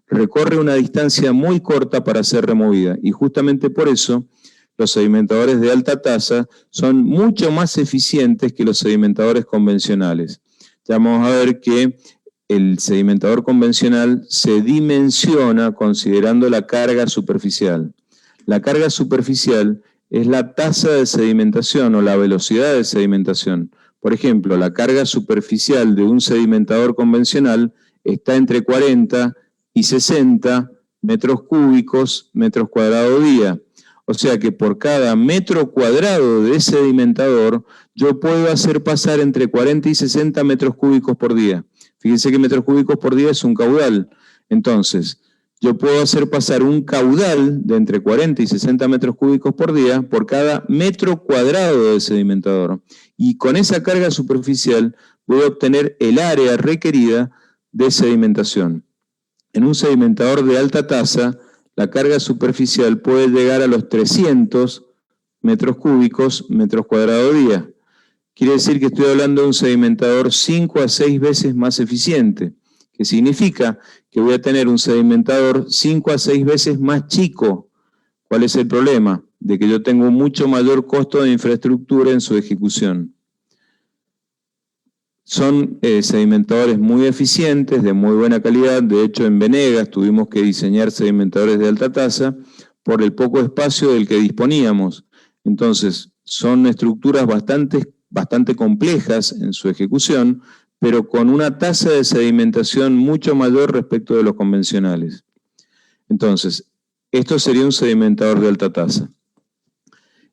recorre una distancia muy corta para ser removida, y justamente por eso los sedimentadores de alta tasa son mucho más eficientes que los sedimentadores convencionales. Ya vamos a ver que el sedimentador convencional se dimensiona considerando la carga superficial. La carga superficial es la tasa de sedimentación o la velocidad de sedimentación. Por ejemplo, la carga superficial de un sedimentador convencional está entre 40 y 60 metros cúbicos, metros cuadrados día. O sea que por cada metro cuadrado de sedimentador, yo puedo hacer pasar entre 40 y 60 metros cúbicos por día. Fíjense que metros cúbicos por día es un caudal. Entonces, yo puedo hacer pasar un caudal de entre 40 y 60 metros cúbicos por día por cada metro cuadrado de sedimentador. Y con esa carga superficial voy a obtener el área requerida de sedimentación. En un sedimentador de alta tasa, la carga superficial puede llegar a los 300 metros cúbicos, metros cuadrados día. Quiere decir que estoy hablando de un sedimentador 5 a 6 veces más eficiente, que significa que voy a tener un sedimentador 5 a 6 veces más chico. ¿Cuál es el problema? De que yo tengo un mucho mayor costo de infraestructura en su ejecución. Son sedimentadores muy eficientes, de muy buena calidad. De hecho, en Venegas tuvimos que diseñar sedimentadores de alta tasa por el poco espacio del que disponíamos. Entonces, son estructuras bastante complejas en su ejecución, pero con una tasa de sedimentación mucho mayor respecto de los convencionales. Entonces, esto sería un sedimentador de alta tasa.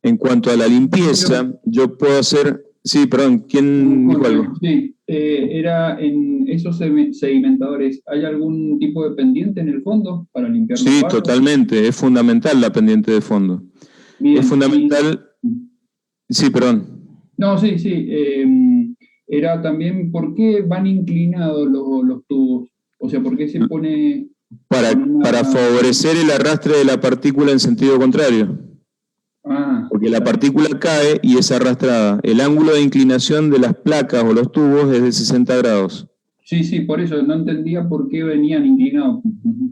En cuanto a la limpieza, yo puedo hacer... Sí, perdón, ¿quién dijo algo? Sí, era en esos sedimentadores, ¿hay algún tipo de pendiente en el fondo para limpiar los Sí, barros? totalmente, es fundamental la pendiente de fondo. Bien, es fundamental... Sí, perdón. No, sí, sí. Era también, ¿por qué van inclinados los tubos? O sea, ¿por qué se pone... Para favorecer el arrastre de la partícula en sentido contrario. Porque la partícula cae y es arrastrada. El ángulo de inclinación de las placas o los tubos es de 60 grados. Sí, sí, por eso no entendía por qué venían inclinados.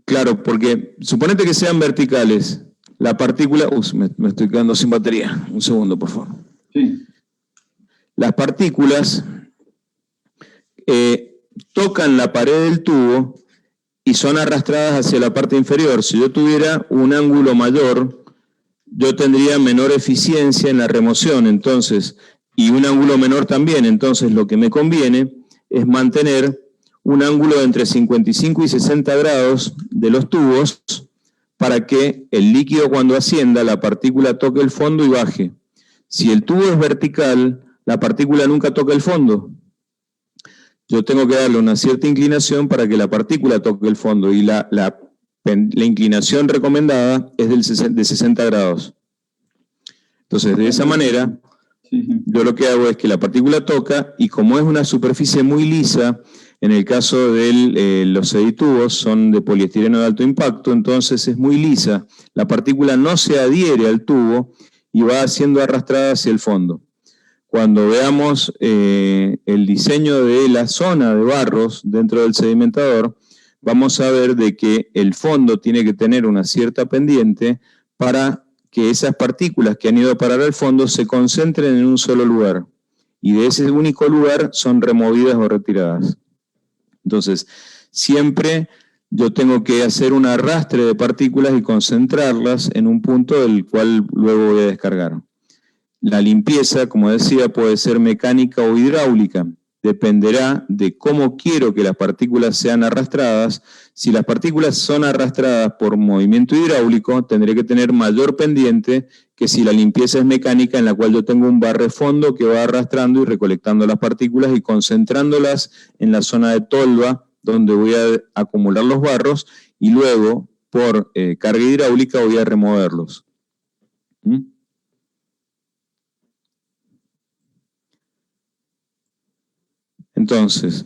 Claro, porque suponete que sean verticales. La partícula... me estoy quedando sin batería. Un segundo, por favor. Sí. Las partículas tocan la pared del tubo y son arrastradas hacia la parte inferior. Si yo tuviera un ángulo mayor, yo tendría menor eficiencia en la remoción, entonces, y un ángulo menor también. Entonces, lo que me conviene es mantener un ángulo de entre 55 y 60 grados de los tubos para que el líquido, cuando ascienda, la partícula toque el fondo y baje. Si el tubo es vertical, la partícula nunca toca el fondo. Yo tengo que darle una cierta inclinación para que la partícula toque el fondo, y la inclinación recomendada es de 60 grados. Entonces, de esa manera, yo lo que hago es que la partícula toca, y como es una superficie muy lisa, en el caso de los seditubos son de poliestireno de alto impacto, entonces es muy lisa, la partícula no se adhiere al tubo y va siendo arrastrada hacia el fondo. Cuando veamos el diseño de la zona de barros dentro del sedimentador, vamos a ver de que el fondo tiene que tener una cierta pendiente para que esas partículas que han ido a parar al fondo se concentren en un solo lugar. Y de ese único lugar son removidas o retiradas. Entonces, siempre yo tengo que hacer un arrastre de partículas y concentrarlas en un punto del cual luego voy a descargar. La limpieza, como decía, puede ser mecánica o hidráulica. Dependerá de cómo quiero que las partículas sean arrastradas. Si las partículas son arrastradas por movimiento hidráulico, tendré que tener mayor pendiente que si la limpieza es mecánica, en la cual yo tengo un barrefondo que va arrastrando y recolectando las partículas y concentrándolas en la zona de tolva, donde voy a acumular los barros, y luego, por carga hidráulica, voy a removerlos. Entonces,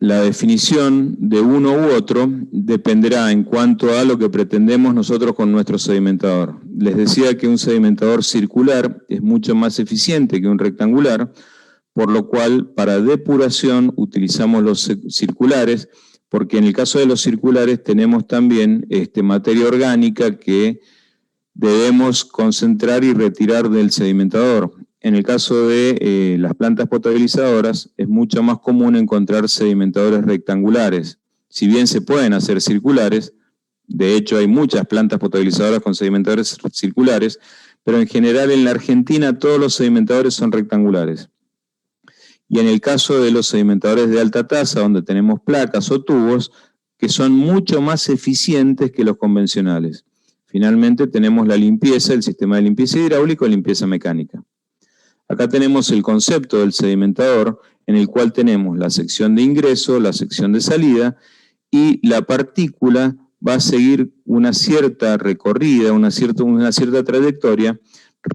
la definición de uno u otro dependerá en cuanto a lo que pretendemos nosotros con nuestro sedimentador. Les decía que un sedimentador circular es mucho más eficiente que un rectangular, por lo cual para depuración utilizamos los circulares, porque en el caso de los circulares tenemos también materia orgánica que debemos concentrar y retirar del sedimentador. En el caso de las plantas potabilizadoras, es mucho más común encontrar sedimentadores rectangulares. Si bien se pueden hacer circulares, de hecho hay muchas plantas potabilizadoras con sedimentadores circulares, pero en general en la Argentina todos los sedimentadores son rectangulares. Y en el caso de los sedimentadores de alta tasa, donde tenemos placas o tubos, que son mucho más eficientes que los convencionales. Finalmente tenemos la limpieza, el sistema de limpieza hidráulico y limpieza mecánica. Acá tenemos el concepto del sedimentador, en el cual tenemos la sección de ingreso, la sección de salida, y la partícula va a seguir una cierta recorrida, una cierta trayectoria,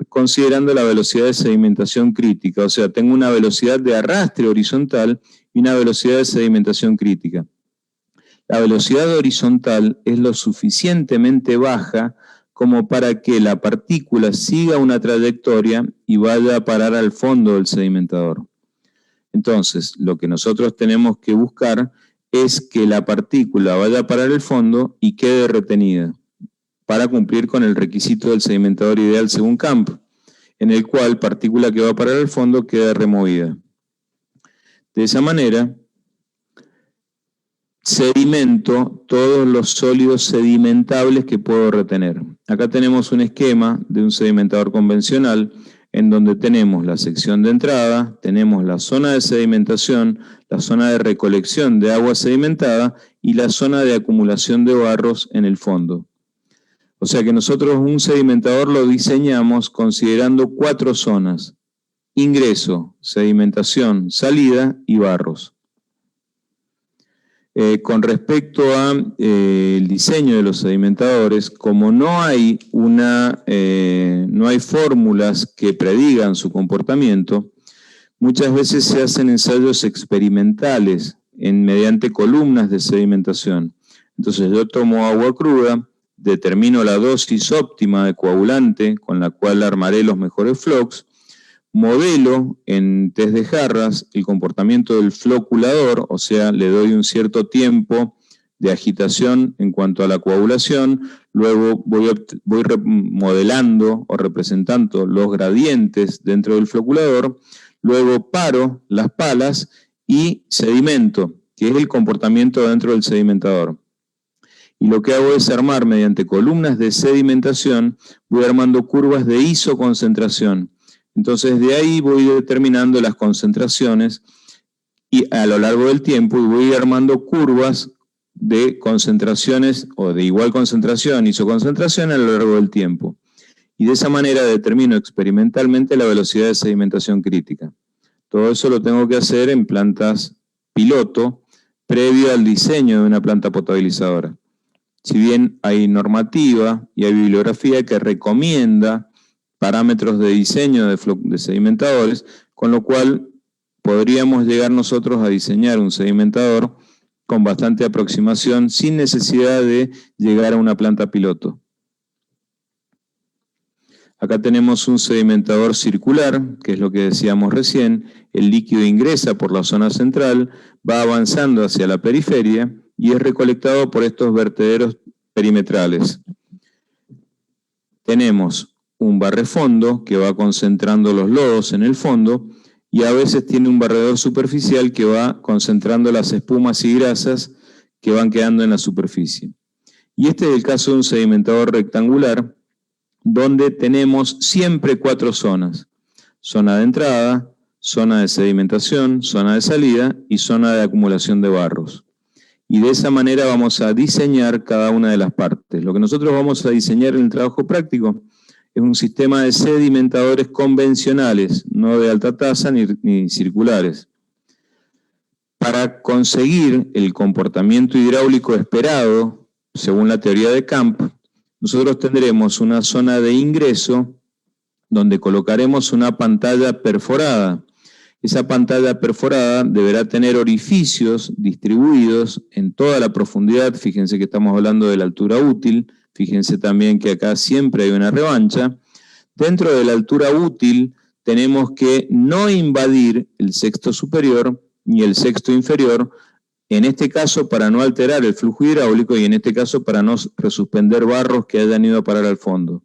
considerando la velocidad de sedimentación crítica. O sea, tengo una velocidad de arrastre horizontal y una velocidad de sedimentación crítica. La velocidad horizontal es lo suficientemente baja como para que la partícula siga una trayectoria y vaya a parar al fondo del sedimentador. Entonces, lo que nosotros tenemos que buscar es que la partícula vaya a parar al fondo y quede retenida, para cumplir con el requisito del sedimentador ideal según Camp, en el cual partícula que va a parar al fondo queda removida. De esa manera, sedimento todos los sólidos sedimentables que puedo retener. Acá tenemos un esquema de un sedimentador convencional en donde tenemos la sección de entrada, tenemos la zona de sedimentación, la zona de recolección de agua sedimentada y la zona de acumulación de barros en el fondo. O sea que nosotros un sedimentador lo diseñamos considerando 4 zonas: ingreso, sedimentación, salida y barros. Con respecto al diseño de los sedimentadores, como no hay fórmulas que predigan su comportamiento, muchas veces se hacen ensayos experimentales mediante columnas de sedimentación. Entonces yo tomo agua cruda, determino la dosis óptima de coagulante con la cual armaré los mejores flocks, modelo en test de jarras el comportamiento del floculador, o sea, le doy un cierto tiempo de agitación en cuanto a la coagulación, luego voy modelando o representando los gradientes dentro del floculador, luego paro las palas y sedimento, que es el comportamiento dentro del sedimentador. Y lo que hago es armar mediante columnas de sedimentación, voy armando curvas de isoconcentración. Entonces de ahí voy determinando las concentraciones y a lo largo del tiempo y voy armando curvas de concentraciones o de igual concentración, isoconcentración a lo largo del tiempo. Y de esa manera determino experimentalmente la velocidad de sedimentación crítica. Todo eso lo tengo que hacer en plantas piloto previo al diseño de una planta potabilizadora. Si bien hay normativa y hay bibliografía que recomienda parámetros de diseño de sedimentadores, con lo cual podríamos llegar nosotros a diseñar un sedimentador con bastante aproximación sin necesidad de llegar a una planta piloto. Acá tenemos un sedimentador circular, que es lo que decíamos recién. El líquido ingresa por la zona central, va avanzando hacia la periferia y es recolectado por estos vertederos perimetrales. Tenemos un barrefondo que va concentrando los lodos en el fondo y a veces tiene un barredor superficial que va concentrando las espumas y grasas que van quedando en la superficie. Y este es el caso de un sedimentador rectangular donde tenemos siempre 4 zonas: zona de entrada, zona de sedimentación, zona de salida y zona de acumulación de barros. Y de esa manera vamos a diseñar cada una de las partes. Lo que nosotros vamos a diseñar en el trabajo práctico es un sistema de sedimentadores convencionales, no de alta tasa ni circulares. Para conseguir el comportamiento hidráulico esperado, según la teoría de Camp, nosotros tendremos una zona de ingreso donde colocaremos una pantalla perforada. esa pantalla perforada deberá tener orificios distribuidos en toda la profundidad. Fíjense que estamos hablando de la altura útil. Fíjense también que acá siempre hay una revancha. Dentro de la altura útil tenemos que no invadir el sexto superior ni el sexto inferior, en este caso para no alterar el flujo hidráulico y en este caso para no resuspender barros que hayan ido a parar al fondo.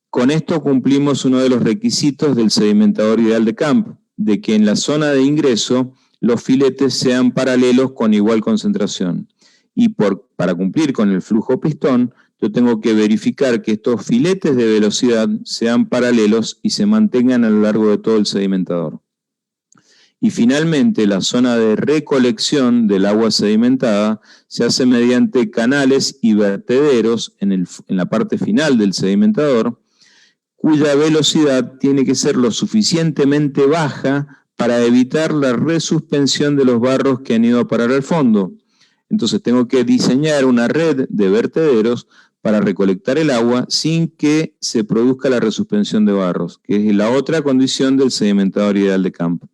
Con esto cumplimos uno de los requisitos del sedimentador ideal de camp, de que en la zona de ingreso los filetes sean paralelos con igual concentración. Y para cumplir con el flujo pistón, yo tengo que verificar que estos filetes de velocidad sean paralelos y se mantengan a lo largo de todo el sedimentador. Y finalmente, la zona de recolección del agua sedimentada se hace mediante canales y vertederos en la parte final del sedimentador, cuya velocidad tiene que ser lo suficientemente baja para evitar la resuspensión de los barros que han ido a parar al fondo. Entonces tengo que diseñar una red de vertederos para recolectar el agua sin que se produzca la resuspensión de barros, que es la otra condición del sedimentador ideal de campo.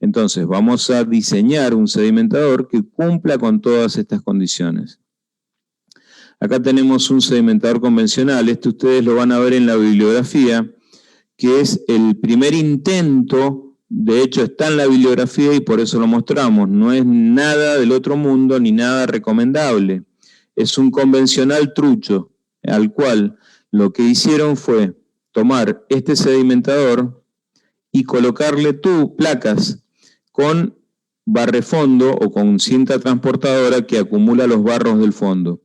Entonces vamos a diseñar un sedimentador que cumpla con todas estas condiciones. Acá tenemos un sedimentador convencional, este ustedes lo van a ver en la bibliografía, que es el primer intento, de hecho está en la bibliografía y por eso lo mostramos, no es nada del otro mundo ni nada recomendable, es un convencional trucho, al cual lo que hicieron fue tomar este sedimentador y colocarle placas con barrefondo o con cinta transportadora que acumula los barros del fondo.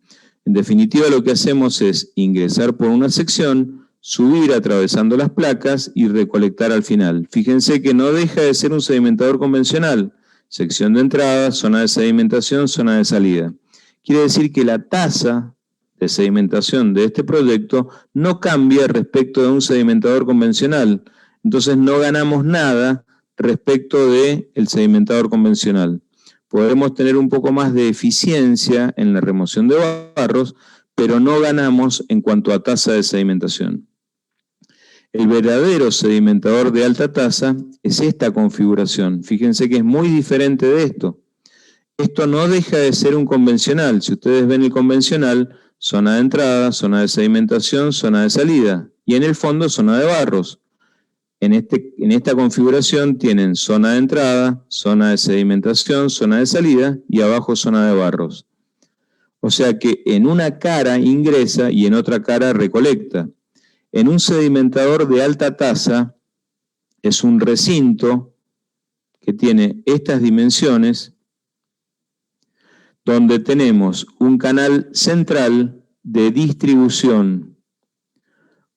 En definitiva, lo que hacemos es ingresar por una sección, subir atravesando las placas y recolectar al final. Fíjense que no deja de ser un sedimentador convencional. Sección de entrada, zona de sedimentación, zona de salida. Quiere decir que la tasa de sedimentación de este proyecto no cambia respecto de un sedimentador convencional. Entonces no ganamos nada respecto del sedimentador convencional. Podemos tener un poco más de eficiencia en la remoción de barros, pero no ganamos en cuanto a tasa de sedimentación. El verdadero sedimentador de alta tasa es esta configuración. Fíjense que es muy diferente de esto. Esto no deja de ser un convencional. Si ustedes ven el convencional, zona de entrada, zona de sedimentación, zona de salida. Y en el fondo, zona de barros. En esta configuración tienen zona de entrada, zona de sedimentación, zona de salida y abajo zona de barros. O sea que en una cara ingresa y en otra cara recolecta. En un sedimentador de alta tasa es un recinto que tiene estas dimensiones, donde tenemos un canal central de distribución,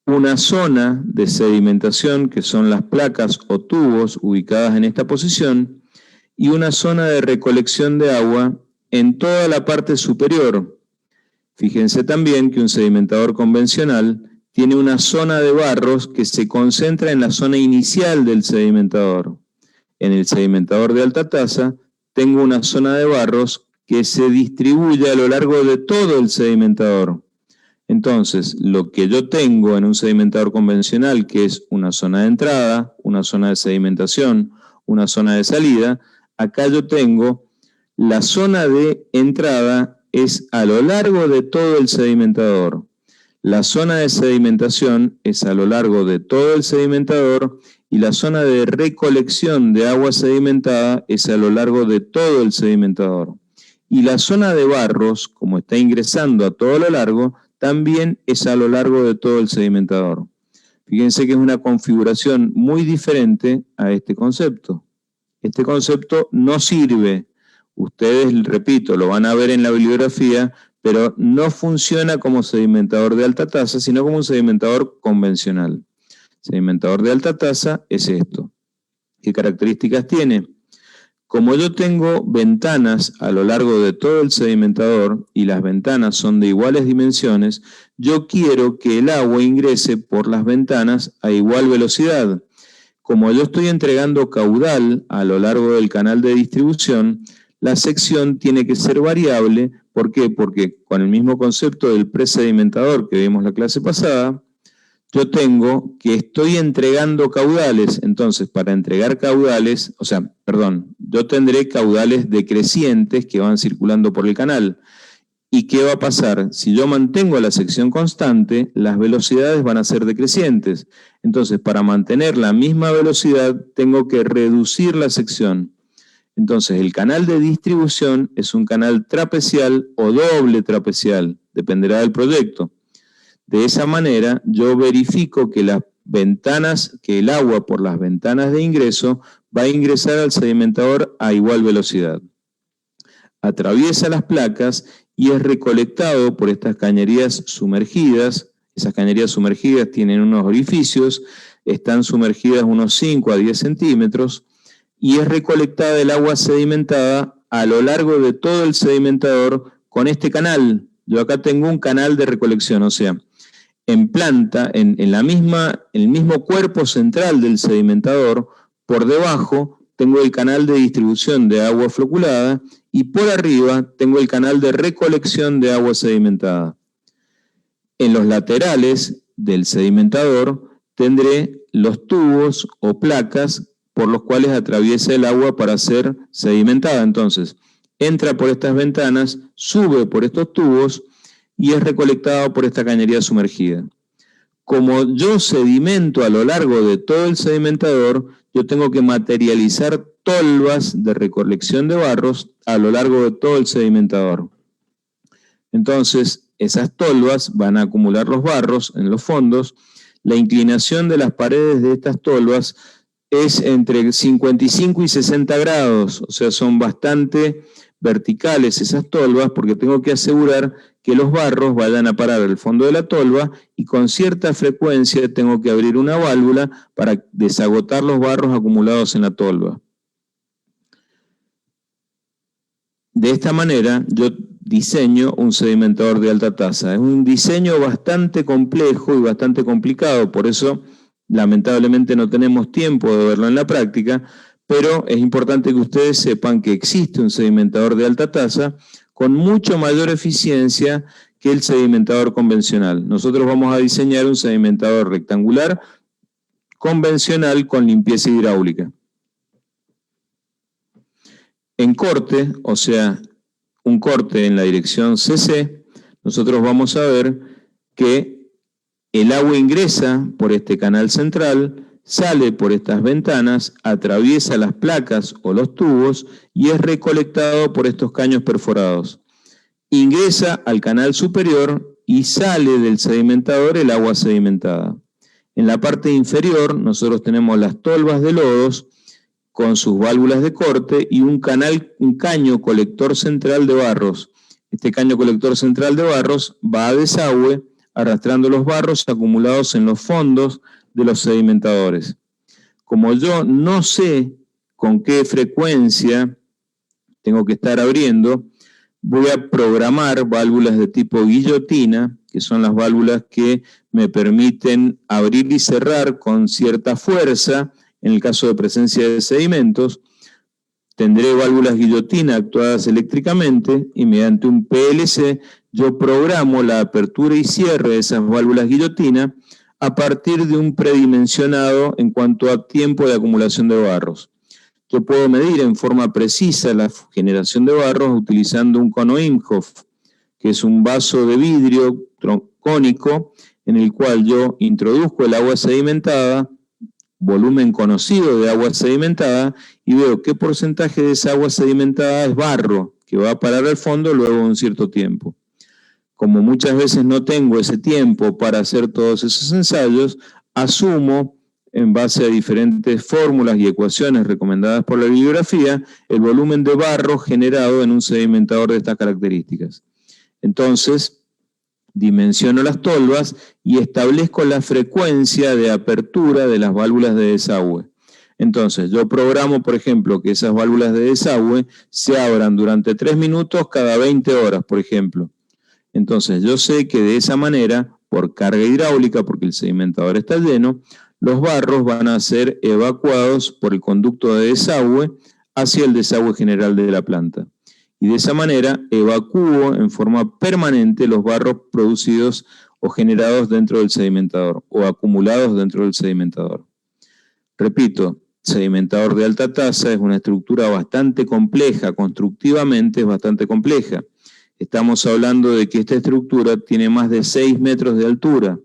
una zona de sedimentación, que son las placas o tubos ubicadas en esta posición, y una zona de recolección de agua en toda la parte superior. Fíjense también que un sedimentador convencional tiene una zona de barros que se concentra en la zona inicial del sedimentador. En el sedimentador de alta tasa tengo una zona de barros que se distribuye a lo largo de todo el sedimentador. Entonces, lo que yo tengo en un sedimentador convencional, que es una zona de entrada, una zona de sedimentación, una zona de salida, acá yo tengo la zona de entrada es a lo largo de todo el sedimentador. La zona de sedimentación es a lo largo de todo el sedimentador y la zona de recolección de agua sedimentada es a lo largo de todo el sedimentador. Y la zona de barros, como está ingresando a todo lo largo, también es a lo largo de todo el sedimentador. Fíjense que es una configuración muy diferente a este concepto. Este concepto no sirve. Ustedes, repito, lo van a ver en la bibliografía, pero no funciona como sedimentador de alta tasa, sino como un sedimentador convencional. Sedimentador de alta tasa es esto. ¿Qué características tiene? Como yo tengo ventanas a lo largo de todo el sedimentador y las ventanas son de iguales dimensiones, yo quiero que el agua ingrese por las ventanas a igual velocidad. Como yo estoy entregando caudal a lo largo del canal de distribución, la sección tiene que ser variable. ¿Por qué? Porque con el mismo concepto del presedimentador que vimos la clase pasada, yo tengo que estoy entregando caudales. Entonces, para entregar caudales, yo tendré caudales decrecientes que van circulando por el canal. ¿Y qué va a pasar? Si yo mantengo la sección constante, las velocidades van a ser decrecientes. Entonces, para mantener la misma velocidad, tengo que reducir la sección. Entonces, el canal de distribución es un canal trapecial o doble trapecial, dependerá del proyecto. De esa manera, yo verifico que que el agua por las ventanas de ingreso va a ingresar al sedimentador a igual velocidad. Atraviesa las placas y es recolectado por estas cañerías sumergidas. Esas cañerías sumergidas tienen unos orificios, están sumergidas unos 5 a 10 centímetros, y es recolectada el agua sedimentada a lo largo de todo el sedimentador con este canal. Yo acá tengo un canal de recolección, o sea, en planta, en el mismo cuerpo central del sedimentador, por debajo tengo el canal de distribución de agua floculada y por arriba tengo el canal de recolección de agua sedimentada. En los laterales del sedimentador tendré los tubos o placas por los cuales atraviesa el agua para ser sedimentada. Entonces, entra por estas ventanas, sube por estos tubos y es recolectado por esta cañería sumergida. Como yo sedimento a lo largo de todo el sedimentador, yo tengo que materializar tolvas de recolección de barros a lo largo de todo el sedimentador. Entonces, esas tolvas van a acumular los barros en los fondos. La inclinación de las paredes de estas tolvas es entre 55 y 60 grados, o sea, son bastante verticales esas tolvas porque tengo que asegurar que los barros vayan a parar al fondo de la tolva y con cierta frecuencia tengo que abrir una válvula para desagotar los barros acumulados en la tolva. De esta manera yo diseño un sedimentador de alta tasa. Es un diseño bastante complejo y bastante complicado, por eso lamentablemente no tenemos tiempo de verlo en la práctica, pero es importante que ustedes sepan que existe un sedimentador de alta tasa con mucho mayor eficiencia que el sedimentador convencional. Nosotros vamos a diseñar un sedimentador rectangular convencional con limpieza hidráulica. En corte, o sea, un corte en la dirección CC, nosotros vamos a ver que el agua ingresa por este canal central, sale por estas ventanas, atraviesa las placas o los tubos y es recolectado por estos caños perforados. Ingresa al canal superior y sale del sedimentador el agua sedimentada. En la parte inferior nosotros tenemos las tolvas de lodos con sus válvulas de corte y un caño colector central de barros. Este caño colector central de barros va a desagüe arrastrando los barros acumulados en los fondos de los sedimentadores. Como yo no sé con qué frecuencia tengo que estar abriendo, voy a programar válvulas de tipo guillotina, que son las válvulas que me permiten abrir y cerrar con cierta fuerza en el caso de presencia de sedimentos. Tendré válvulas guillotina actuadas eléctricamente y mediante un PLC yo programo la apertura y cierre de esas válvulas guillotina a partir de un predimensionado en cuanto a tiempo de acumulación de barros. Yo puedo medir en forma precisa la generación de barros utilizando un cono Imhoff, que es un vaso de vidrio cónico en el cual yo introduzco el agua sedimentada, volumen conocido de agua sedimentada, y veo qué porcentaje de esa agua sedimentada es barro, que va a parar al fondo luego de un cierto tiempo. Como muchas veces no tengo ese tiempo para hacer todos esos ensayos, asumo, en base a diferentes fórmulas y ecuaciones recomendadas por la bibliografía, el volumen de barro generado en un sedimentador de estas características. Entonces, dimensiono las tolvas y establezco la frecuencia de apertura de las válvulas de desagüe. Entonces, yo programo, por ejemplo, que esas válvulas de desagüe se abran durante 3 minutos cada 20 horas, por ejemplo. Entonces, yo sé que de esa manera, por carga hidráulica, porque el sedimentador está lleno, los barros van a ser evacuados por el conducto de desagüe hacia el desagüe general de la planta. Y de esa manera evacúo en forma permanente los barros producidos o generados dentro del sedimentador o acumulados dentro del sedimentador. Repito, sedimentador de alta tasa es una estructura bastante compleja, constructivamente es bastante compleja. Estamos hablando de que esta estructura tiene más de 6 metros de altura.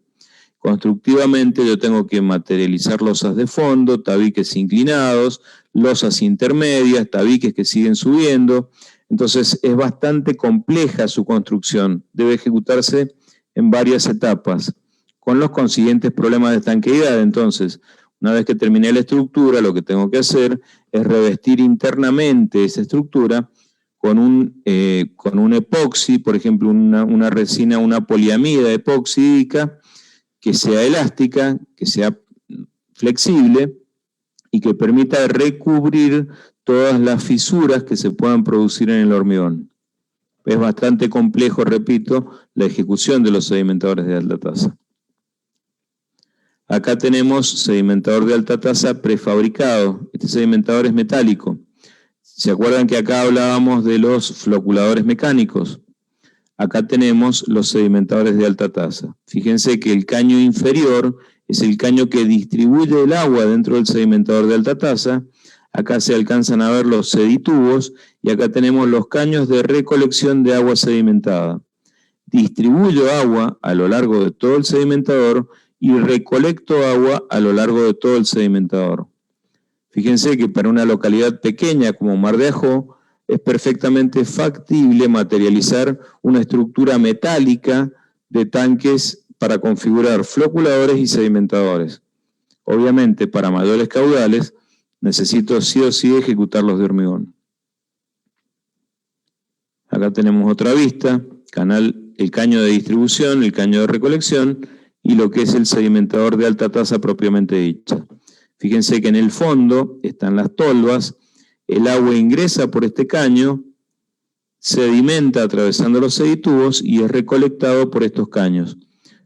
Constructivamente yo tengo que materializar losas de fondo, tabiques inclinados, losas intermedias, tabiques que siguen subiendo. Entonces es bastante compleja su construcción. Debe ejecutarse en varias etapas, con los consiguientes problemas de estanqueidad. Entonces, una vez que terminé la estructura, lo que tengo que hacer es revestir internamente esa estructura con un epoxi, por ejemplo, una resina, una poliamida epoxídica, que sea elástica, que sea flexible y que permita recubrir todas las fisuras que se puedan producir en el hormigón. Es bastante complejo, repito, la ejecución de los sedimentadores de alta tasa. Acá tenemos sedimentador de alta tasa prefabricado. Este sedimentador es metálico. ¿Se acuerdan que acá hablábamos de los floculadores mecánicos? Acá tenemos los sedimentadores de alta tasa. Fíjense que el caño inferior es el caño que distribuye el agua dentro del sedimentador de alta tasa. Acá se alcanzan a ver los seditubos y acá tenemos los caños de recolección de agua sedimentada. Distribuyo agua a lo largo de todo el sedimentador y recolecto agua a lo largo de todo el sedimentador. Fíjense que para una localidad pequeña como Mar de Ajó es perfectamente factible materializar una estructura metálica de tanques para configurar floculadores y sedimentadores. Obviamente, para mayores caudales, necesito sí o sí ejecutarlos de hormigón. Acá tenemos otra vista, el caño de distribución, el caño de recolección y lo que es el sedimentador de alta tasa propiamente dicha. Fíjense que en el fondo están las tolvas, el agua ingresa por este caño, sedimenta atravesando los seditubos y es recolectado por estos caños.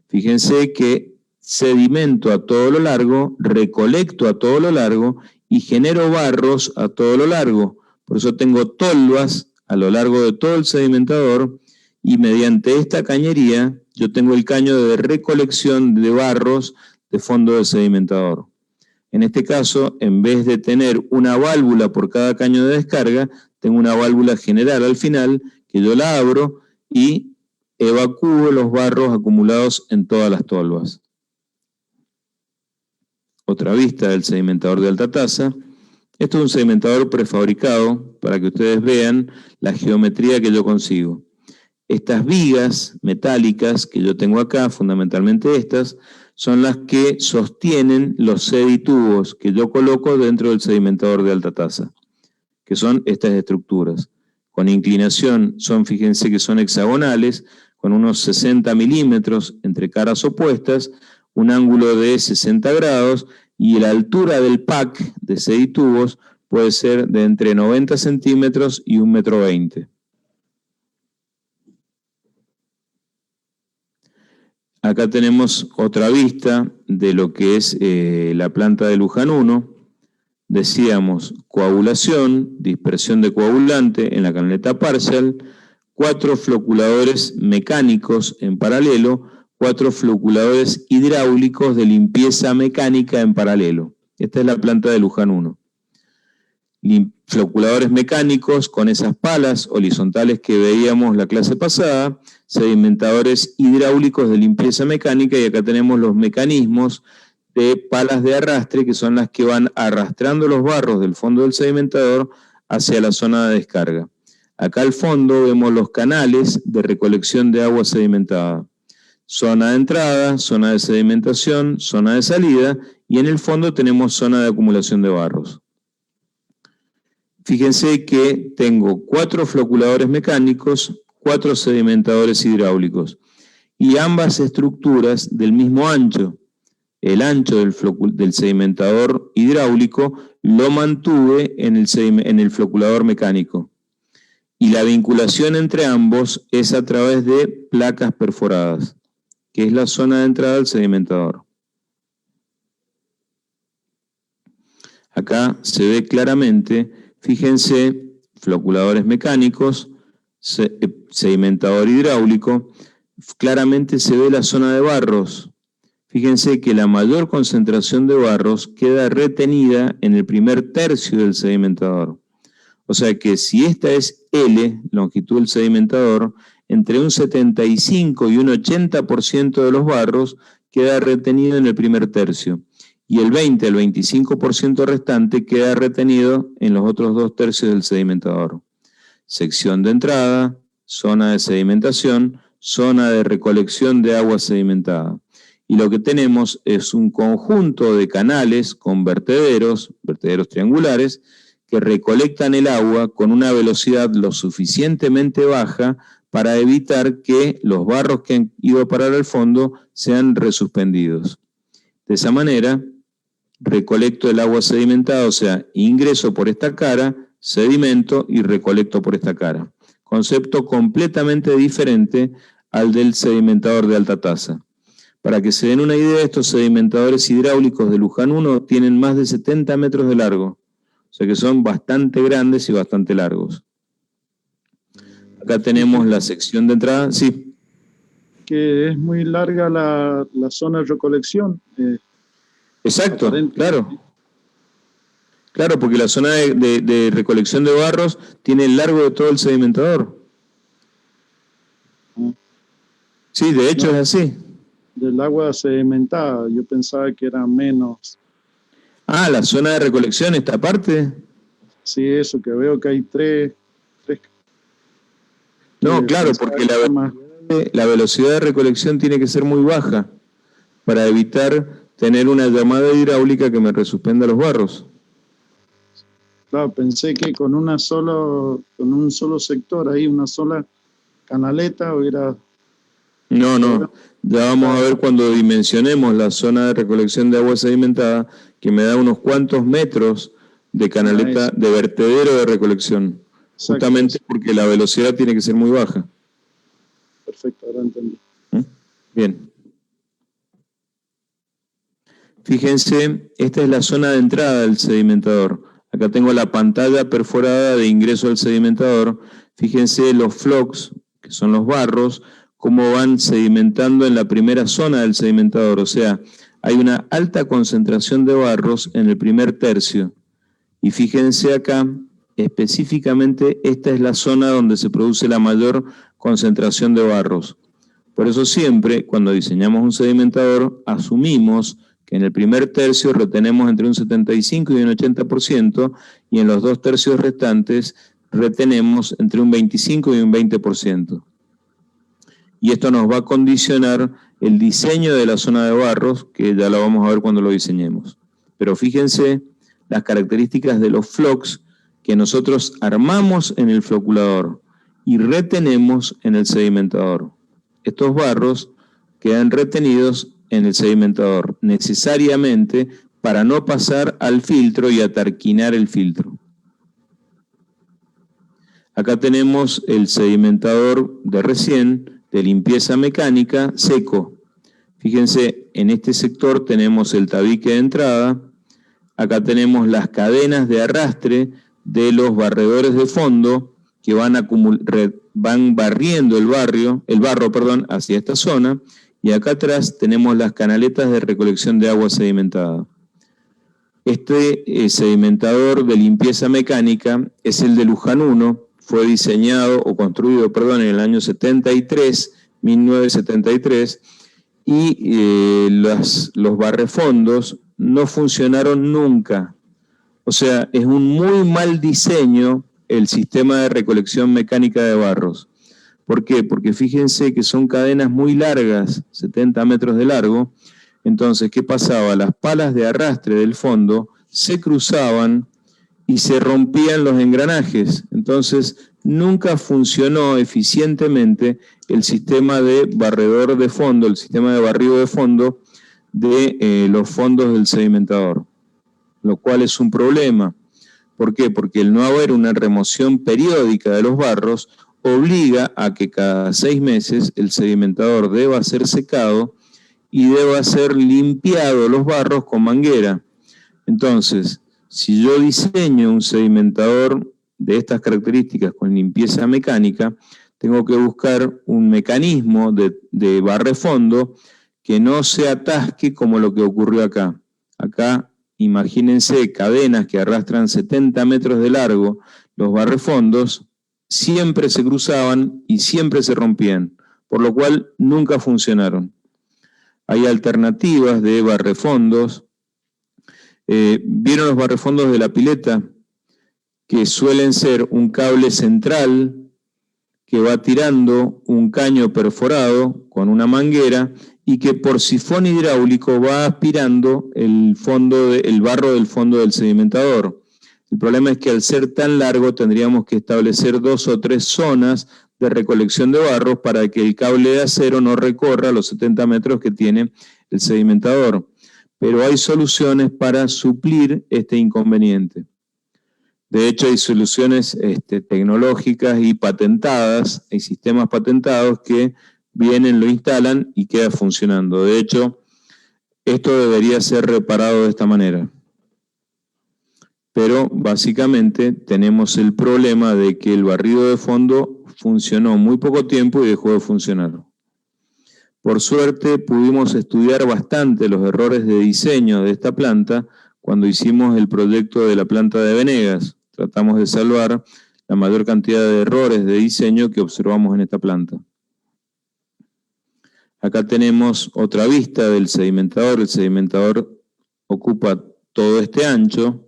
Fíjense que sedimento a todo lo largo, recolecto a todo lo largo y genero barros a todo lo largo. Por eso tengo tolvas a lo largo de todo el sedimentador y mediante esta cañería yo tengo el caño de recolección de barros de fondo del sedimentador. En este caso, en vez de tener una válvula por cada caño de descarga, tengo una válvula general al final que yo la abro y evacúo los barros acumulados en todas las tolvas. Otra vista del sedimentador de alta tasa. Esto es un sedimentador prefabricado para que ustedes vean la geometría que yo consigo. Estas vigas metálicas que yo tengo acá, fundamentalmente estas, son las que sostienen los seditubos que yo coloco dentro del sedimentador de alta tasa, que son estas estructuras. Con inclinación, fíjense que son hexagonales, con unos 60 milímetros entre caras opuestas, un ángulo de 60 grados, y la altura del pack de seditubos puede ser de entre 90 centímetros y 1,20 m. Acá tenemos otra vista de lo que es la planta de Luján 1. Decíamos coagulación, dispersión de coagulante en la canaleta parcial, 4 floculadores mecánicos en paralelo, 4 floculadores hidráulicos de limpieza mecánica en paralelo. Esta es la planta de Luján 1. Floculadores mecánicos con esas palas horizontales que veíamos la clase pasada, sedimentadores hidráulicos de limpieza mecánica, y acá tenemos los mecanismos de palas de arrastre, que son las que van arrastrando los barros del fondo del sedimentador hacia la zona de descarga. Acá al fondo vemos los canales de recolección de agua sedimentada. Zona de entrada, zona de sedimentación, zona de salida, y en el fondo tenemos zona de acumulación de barros. Fíjense que tengo 4 floculadores mecánicos, 4 sedimentadores hidráulicos, y ambas estructuras del mismo ancho. El ancho del sedimentador hidráulico lo mantuve en el floculador mecánico. Y la vinculación entre ambos es a través de placas perforadas, que es la zona de entrada del sedimentador. Acá se ve claramente, fíjense, floculadores mecánicos, sedimentador hidráulico. claramente se ve la zona de barros. Fíjense que la mayor concentración de barros queda retenida en el primer tercio del sedimentador. O sea que si esta es L, longitud del sedimentador, entre un 75 y un 80% de los barros queda retenido en el primer tercio. Y el 20 al 25% restante queda retenido en los otros 2 tercios del sedimentador. Sección de entrada, zona de sedimentación, zona de recolección de agua sedimentada. Y lo que tenemos es un conjunto de canales con vertederos triangulares, que recolectan el agua con una velocidad lo suficientemente baja para evitar que los barros que han ido a parar al fondo sean resuspendidos. De esa manera, recolecto el agua sedimentada, o sea, ingreso por esta cara, sedimento y recolecto por esta cara. Concepto completamente diferente al del sedimentador de alta tasa. Para que se den una idea, estos sedimentadores hidráulicos de Luján 1 tienen más de 70 metros de largo, o sea que son bastante grandes y bastante largos. Acá tenemos la sección de entrada, sí. Que es muy larga la zona de recolección. Exacto, claro. Claro, porque la zona de recolección de barros tiene el largo de todo el sedimentador. Sí, de hecho es así. Del agua sedimentada, yo pensaba que era menos. Ah, la zona de recolección, esta parte. Sí, eso, que veo que hay tres. No, claro, porque la velocidad de recolección tiene que ser muy baja para evitar tener una llamada hidráulica que me resuspenda los barros. Claro, pensé que con un solo sector ahí, una sola canaleta hubiera... No, ya vamos a ver cuando dimensionemos la zona de recolección de agua sedimentada, que me da unos cuantos metros de canaleta, de vertedero de recolección. Exacto, justamente porque la velocidad tiene que ser muy baja. Perfecto, ahora entendí. Bien. Fíjense, esta es la zona de entrada del sedimentador. Acá tengo la pantalla perforada de ingreso al sedimentador. Fíjense los flocks, que son los barros, cómo van sedimentando en la primera zona del sedimentador. O sea, hay una alta concentración de barros en el primer tercio. Y fíjense acá, específicamente esta es la zona donde se produce la mayor concentración de barros. Por eso siempre, cuando diseñamos un sedimentador, asumimos que en el primer tercio retenemos entre un 75 y un 80%, y en los 2 tercios restantes retenemos entre un 25 y un 20%. Y esto nos va a condicionar el diseño de la zona de barros, que ya lo vamos a ver cuando lo diseñemos. Pero fíjense las características de los flocks que nosotros armamos en el floculador y retenemos en el sedimentador. Estos barros quedan retenidos en el sedimentador, necesariamente para no pasar al filtro y atarquinar el filtro. Acá tenemos el sedimentador de recién, de limpieza mecánica, seco. Fíjense, en este sector tenemos el tabique de entrada, acá tenemos las cadenas de arrastre de los barredores de fondo que van barriendo el barro, hacia esta zona, y acá atrás tenemos las canaletas de recolección de agua sedimentada. Este sedimentador de limpieza mecánica es el de Luján 1, fue diseñado o construido, en el año 1973, y los barrefondos no funcionaron nunca. O sea, es un muy mal diseño el sistema de recolección mecánica de barros. ¿Por qué? Porque fíjense que son cadenas muy largas, 70 metros de largo. Entonces, ¿qué pasaba? Las palas de arrastre del fondo se cruzaban y se rompían los engranajes. Entonces, nunca funcionó eficientemente el sistema de barredor de fondo, el sistema de barrido de fondo de los fondos del sedimentador, lo cual es un problema. ¿Por qué? Porque el no haber una remoción periódica de los barros obliga a que cada 6 meses el sedimentador deba ser secado y deba ser limpiado los barros con manguera. Entonces, si yo diseño un sedimentador de estas características con limpieza mecánica, tengo que buscar un mecanismo de barrefondo que no se atasque como lo que ocurrió acá. Acá, imagínense cadenas que arrastran 70 metros de largo, los barrefondos siempre se cruzaban y siempre se rompían, por lo cual nunca funcionaron. Hay alternativas de barrefondos. ¿Vieron los barrefondos de la pileta? Que suelen ser un cable central que va tirando un caño perforado con una manguera y que por sifón hidráulico va aspirando el barro del fondo del sedimentador. El problema es que al ser tan largo tendríamos que establecer 2 o 3 zonas de recolección de barros para que el cable de acero no recorra los 70 metros que tiene el sedimentador. Pero hay soluciones para suplir este inconveniente. De hecho, hay soluciones tecnológicas y patentadas, hay sistemas patentados que vienen, lo instalan y queda funcionando. De hecho, esto debería ser reparado de esta manera. Pero básicamente tenemos el problema de que el barrido de fondo funcionó muy poco tiempo y dejó de funcionar. Por suerte pudimos estudiar bastante los errores de diseño de esta planta cuando hicimos el proyecto de la planta de Venegas. Tratamos de salvar la mayor cantidad de errores de diseño que observamos en esta planta. Acá tenemos otra vista del sedimentador. El sedimentador ocupa todo este ancho.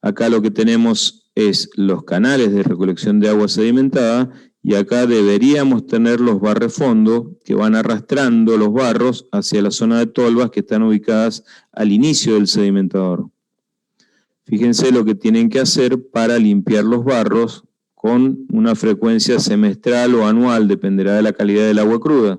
Acá lo que tenemos es los canales de recolección de agua sedimentada y acá deberíamos tener los barrefondos que van arrastrando los barros hacia la zona de tolvas que están ubicadas al inicio del sedimentador. Fíjense lo que tienen que hacer para limpiar los barros con una frecuencia semestral o anual, dependerá de la calidad del agua cruda.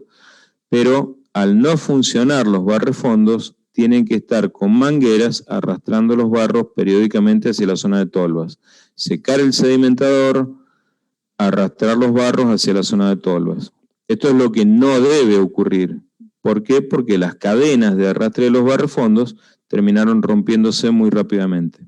Pero al no funcionar los barrefondos, tienen que estar con mangueras arrastrando los barros periódicamente hacia la zona de tolvas. Secar el sedimentador, arrastrar los barros hacia la zona de tolvas. Esto es lo que no debe ocurrir. ¿Por qué? Porque las cadenas de arrastre de los barrefondos terminaron rompiéndose muy rápidamente.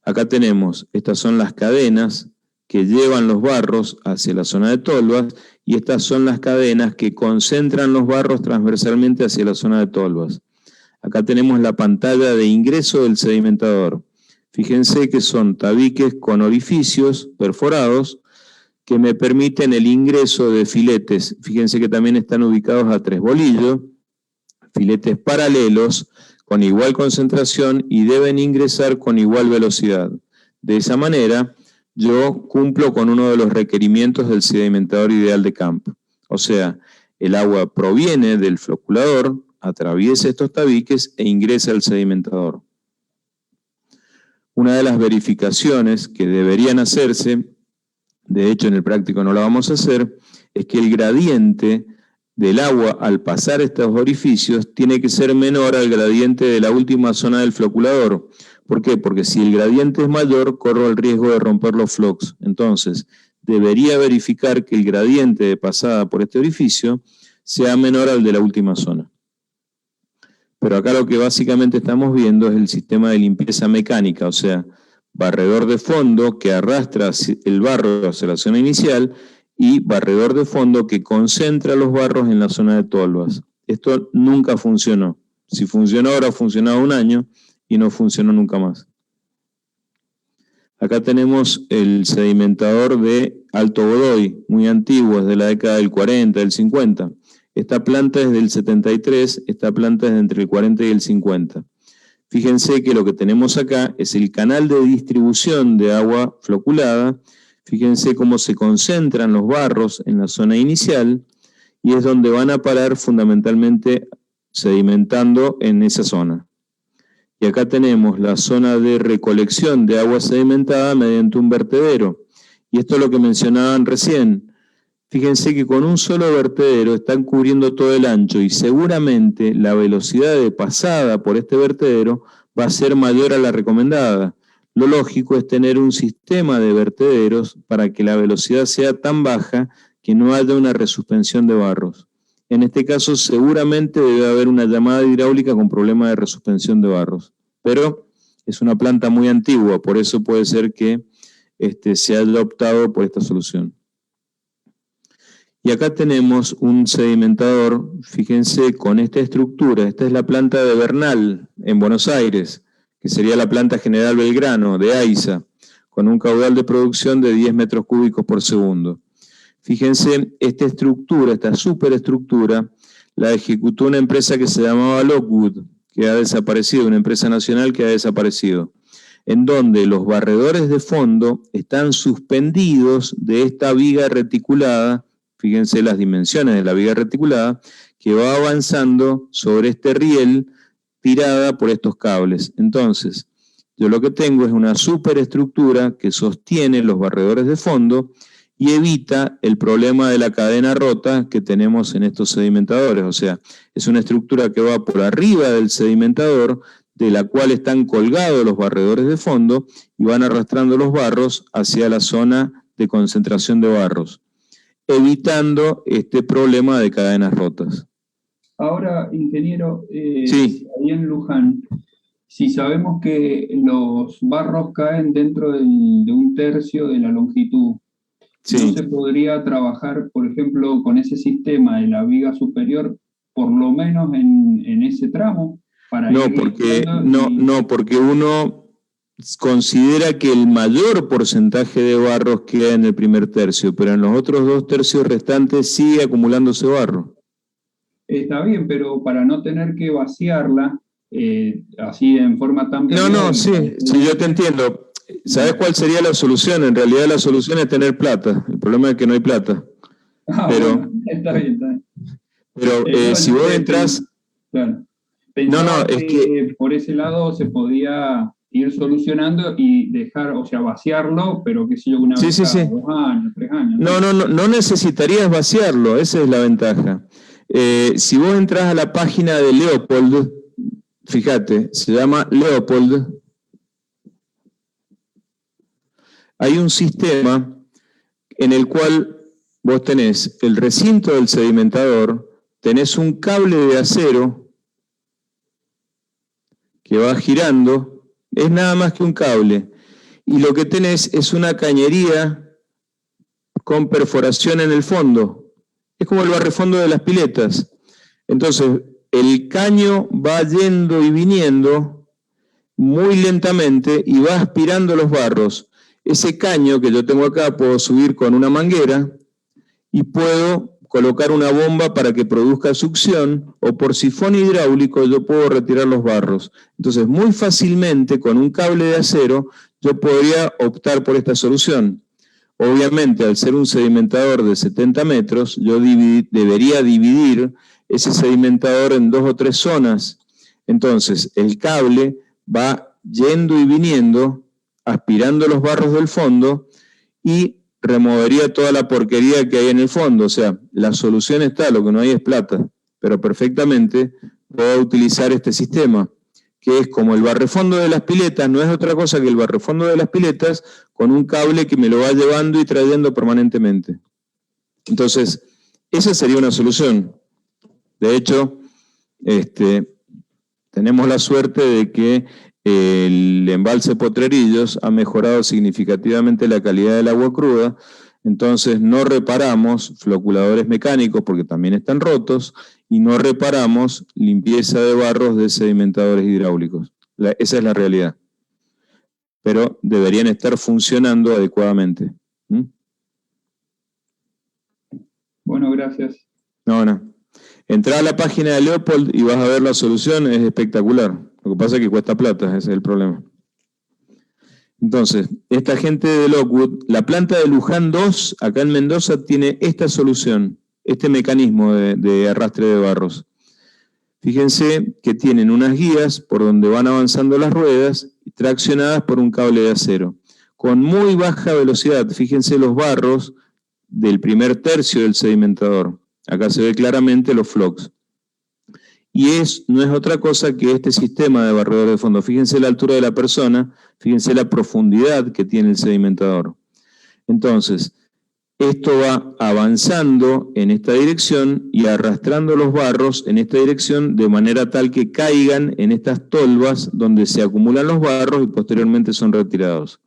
Acá tenemos, estas son las cadenas que llevan los barros hacia la zona de tolvas y estas son las cadenas que concentran los barros transversalmente hacia la zona de tolvas. Acá tenemos la pantalla de ingreso del sedimentador. Fíjense que son tabiques con orificios perforados que me permiten el ingreso de filetes. Fíjense que también están ubicados a 3 bolillos, filetes paralelos con igual concentración y deben ingresar con igual velocidad. De esa manera, yo cumplo con uno de los requerimientos del sedimentador ideal de campo. O sea, el agua proviene del floculador, atraviesa estos tabiques e ingresa al sedimentador. Una de las verificaciones que deberían hacerse, de hecho en el práctico no la vamos a hacer, es que el gradiente del agua al pasar estos orificios tiene que ser menor al gradiente de la última zona del floculador. ¿Por qué? Porque si el gradiente es mayor, corro el riesgo de romper los flocos. Entonces, debería verificar que el gradiente de pasada por este orificio sea menor al de la última zona. Pero acá lo que básicamente estamos viendo es el sistema de limpieza mecánica, o sea, barredor de fondo que arrastra el barro hacia la zona inicial y barredor de fondo que concentra los barros en la zona de tolvas. Esto nunca funcionó. Si funcionó ahora, ha funcionado un año y no funcionó nunca más. Acá tenemos el sedimentador de Alto Godoy, muy antiguo, es de la década del 40, del 50. Esta planta es del 73, esta planta es de entre el 40 y el 50. Fíjense que lo que tenemos acá es el canal de distribución de agua floculada. Fíjense cómo se concentran los barros en la zona inicial y es donde van a parar fundamentalmente sedimentando en esa zona. Y acá tenemos la zona de recolección de agua sedimentada mediante un vertedero. Y esto es lo que mencionaban recién. Fíjense que con un solo vertedero están cubriendo todo el ancho y seguramente la velocidad de pasada por este vertedero va a ser mayor a la recomendada. Lo lógico es tener un sistema de vertederos para que la velocidad sea tan baja que no haya una resuspensión de barros. En este caso seguramente debe haber una llamada hidráulica con problema de resuspensión de barros. Pero es una planta muy antigua, por eso puede ser que se haya optado por esta solución. Y acá tenemos un sedimentador, fíjense, con esta estructura. Esta es la planta de Bernal, en Buenos Aires, que sería la planta General Belgrano, de AISA, con un caudal de producción de 10 metros cúbicos por segundo. Fíjense, esta estructura, esta superestructura, la ejecutó una empresa que se llamaba Lockwood, que ha desaparecido, una empresa nacional que ha desaparecido, en donde los barredores de fondo están suspendidos de esta viga reticulada. Fíjense las dimensiones de la viga reticulada, que va avanzando sobre este riel tirada por estos cables. Entonces, yo lo que tengo es una superestructura que sostiene los barredores de fondo y evita el problema de la cadena rota que tenemos en estos sedimentadores. O sea, es una estructura que va por arriba del sedimentador, de la cual están colgados los barredores de fondo y van arrastrando los barros hacia la zona de concentración de barros, evitando este problema de cadenas rotas. Ahora, ingeniero, Sí. ahí en Luján, si sabemos que los barros caen dentro de un tercio de la longitud, Sí. ¿no se podría trabajar, por ejemplo, con ese sistema de la viga superior, por lo menos en ese tramo? Para No, ir porque uno considera que el mayor porcentaje de barros queda en el primer tercio, pero en los otros 2 tercios restantes sigue acumulándose barro. Está bien, pero para no tener que vaciarla así en forma tan... No, sí, yo te entiendo. ¿Sabes cuál sería la solución? En realidad la solución es tener plata. El problema es que no hay plata. Pero, bueno, está bien. Pero si vos entras... Claro. Pensaba es que... por ese lado se podía ir solucionando y dejar, o sea, vaciarlo, pero qué sé yo, una vez cada 2 años, 3 años. No necesitarías vaciarlo, esa es la ventaja. Si vos entras a la página de Leopold, fíjate, se llama Leopold, hay un sistema en el cual vos tenés el recinto del sedimentador, tenés un cable de acero que va girando, es nada más que un cable, y lo que tenés es una cañería con perforación en el fondo. Es como el barrefondo de las piletas. Entonces, el caño va yendo y viniendo muy lentamente y va aspirando los barros. Ese caño que yo tengo acá puedo subir con una manguera y puedo colocar una bomba para que produzca succión, o por sifón hidráulico yo puedo retirar los barros. Entonces, muy fácilmente, con un cable de acero, yo podría optar por esta solución. Obviamente, al ser un sedimentador de 70 metros, yo debería dividir ese sedimentador en 2 o 3 zonas. Entonces, el cable va yendo y viniendo, aspirando los barros del fondo y removería toda la porquería que hay en el fondo. O sea, la solución está, lo que no hay es plata, pero perfectamente puedo utilizar este sistema, que es como el barrefondo de las piletas, no es otra cosa que el barrefondo de las piletas con un cable que me lo va llevando y trayendo permanentemente. Entonces, esa sería una solución. De hecho, tenemos la suerte de que el embalse Potrerillos ha mejorado significativamente la calidad del agua cruda, entonces no reparamos floculadores mecánicos porque también están rotos, y no reparamos limpieza de barros de sedimentadores hidráulicos. Esa es la realidad. Pero deberían estar funcionando adecuadamente. Bueno, gracias. No. Entrá a la página de Leopold y vas a ver la solución, es espectacular. Lo que pasa es que cuesta plata, ese es el problema. Entonces, esta gente de Lockwood, la planta de Luján 2, acá en Mendoza, tiene esta solución, este mecanismo de arrastre de barros. Fíjense que tienen unas guías por donde van avanzando las ruedas, traccionadas por un cable de acero, con muy baja velocidad. Fíjense los barros del primer tercio del sedimentador. Acá se ve claramente los flocks. Y no es otra cosa que este sistema de barredor de fondo. Fíjense la altura de la persona, fíjense la profundidad que tiene el sedimentador. Entonces, esto va avanzando en esta dirección y arrastrando los barros en esta dirección de manera tal que caigan en estas tolvas donde se acumulan los barros y posteriormente son retirados.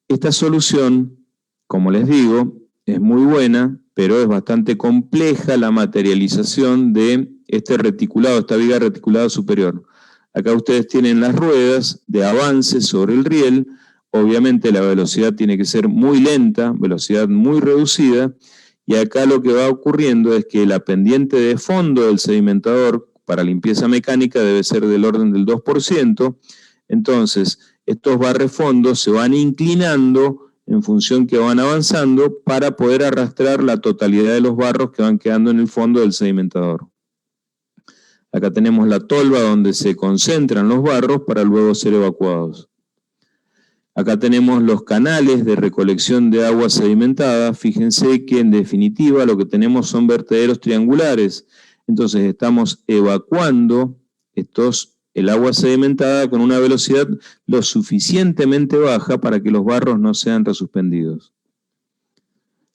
Esta solución, como les digo, es muy buena, pero es bastante compleja la materialización de este reticulado, esta viga reticulada superior. Acá ustedes tienen las ruedas de avance sobre el riel. Obviamente la velocidad tiene que ser muy lenta, velocidad muy reducida, y acá lo que va ocurriendo es que la pendiente de fondo del sedimentador para limpieza mecánica debe ser del orden del 2%, entonces estos barrefondos se van inclinando en función que van avanzando para poder arrastrar la totalidad de los barros que van quedando en el fondo del sedimentador. Acá tenemos la tolva donde se concentran los barros para luego ser evacuados. Acá tenemos los canales de recolección de agua sedimentada. Fíjense que en definitiva lo que tenemos son vertederos triangulares. Entonces estamos evacuando el agua sedimentada con una velocidad lo suficientemente baja para que los barros no sean resuspendidos.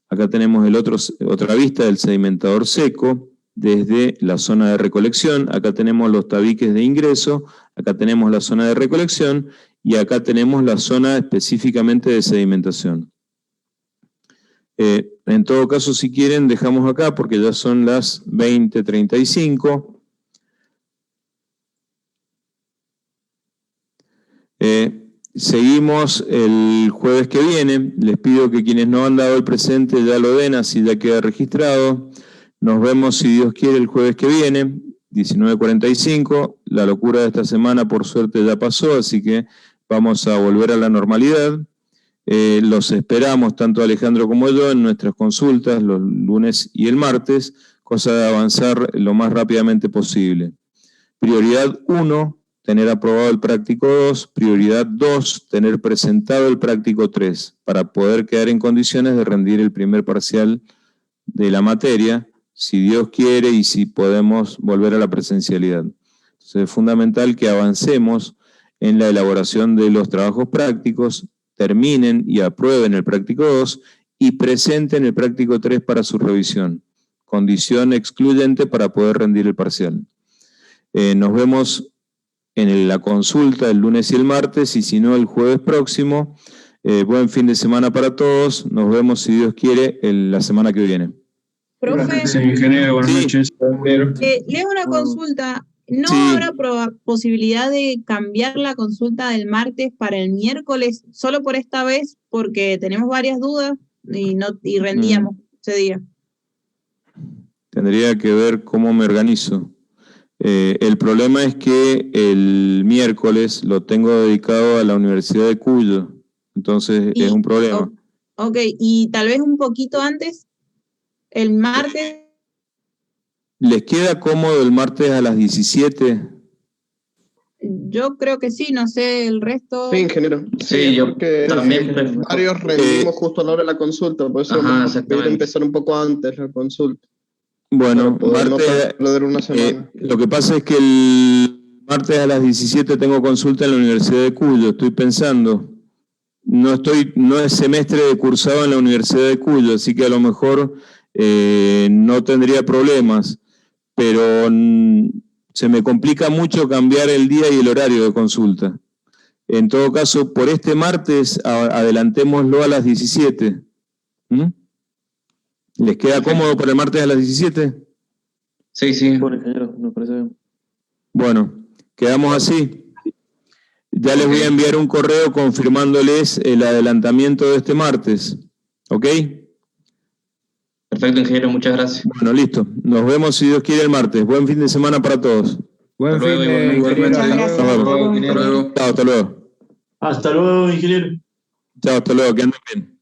Acá tenemos otra vista del sedimentador seco desde la zona de recolección. Acá tenemos los tabiques de ingreso, acá tenemos la zona de recolección y acá tenemos la zona específicamente de sedimentación. En todo caso, si quieren, dejamos acá porque ya son las 20:35. Seguimos el jueves que viene. Les pido que quienes no han dado el presente ya lo den, así ya queda registrado. Nos vemos, si Dios quiere, el jueves que viene, 19:45. La locura de esta semana, por suerte, ya pasó, así que vamos a volver a la normalidad. Los esperamos, tanto Alejandro como yo, en nuestras consultas los lunes y el martes, cosa de avanzar lo más rápidamente posible. Prioridad 1, tener aprobado el práctico 2. Prioridad 2, tener presentado el práctico 3, para poder quedar en condiciones de rendir el primer parcial de la materia, si Dios quiere y si podemos volver a la presencialidad. Entonces es fundamental que avancemos en la elaboración de los trabajos prácticos, terminen y aprueben el práctico 2 y presenten el práctico 3 para su revisión. Condición excluyente para poder rendir el parcial. Nos vemos en la consulta el lunes y el martes, y si no, el jueves próximo. Buen fin de semana para todos. Nos vemos, si Dios quiere, la semana que viene. Profe, ingeniero, buenas noches. le hago una consulta. ¿No habrá posibilidad de cambiar la consulta del martes para el miércoles, solo por esta vez, porque tenemos varias dudas y rendíamos ese día? Tendría que ver cómo me organizo. El problema es que el miércoles lo tengo dedicado a la Universidad de Cuyo, entonces es un problema. Ok, y tal vez un poquito antes, el martes. ¿Les queda cómodo el martes a las 17? Yo creo que sí, no sé el resto. Sí, ingeniero. Sí, yo porque también. Varios rendimos justo a la hora de la consulta, por eso voy a empezar un poco antes la consulta. Bueno, martes, una semana. Lo que pasa es que el martes a las 17 tengo consulta en la Universidad de Cuyo. Estoy pensando, no es semestre de cursado en la Universidad de Cuyo, así que a lo mejor no tendría problemas, pero se me complica mucho cambiar el día y el horario de consulta. En todo caso, por este martes, adelantémoslo a las 17. ¿Les queda cómodo para el martes a las 17? Sí, sí. Bueno, ingeniero, nos parece bien. Bueno, quedamos así. Ya les voy a enviar un correo confirmándoles el adelantamiento de este martes. ¿Ok? Perfecto, ingeniero, muchas gracias. Bueno, listo. Nos vemos, si Dios quiere, el martes. Buen fin de semana para todos. Buen fin de Igualmente. Hasta luego. Chao, hasta luego. Hasta luego, ingeniero. Chao, hasta luego. Que anden bien.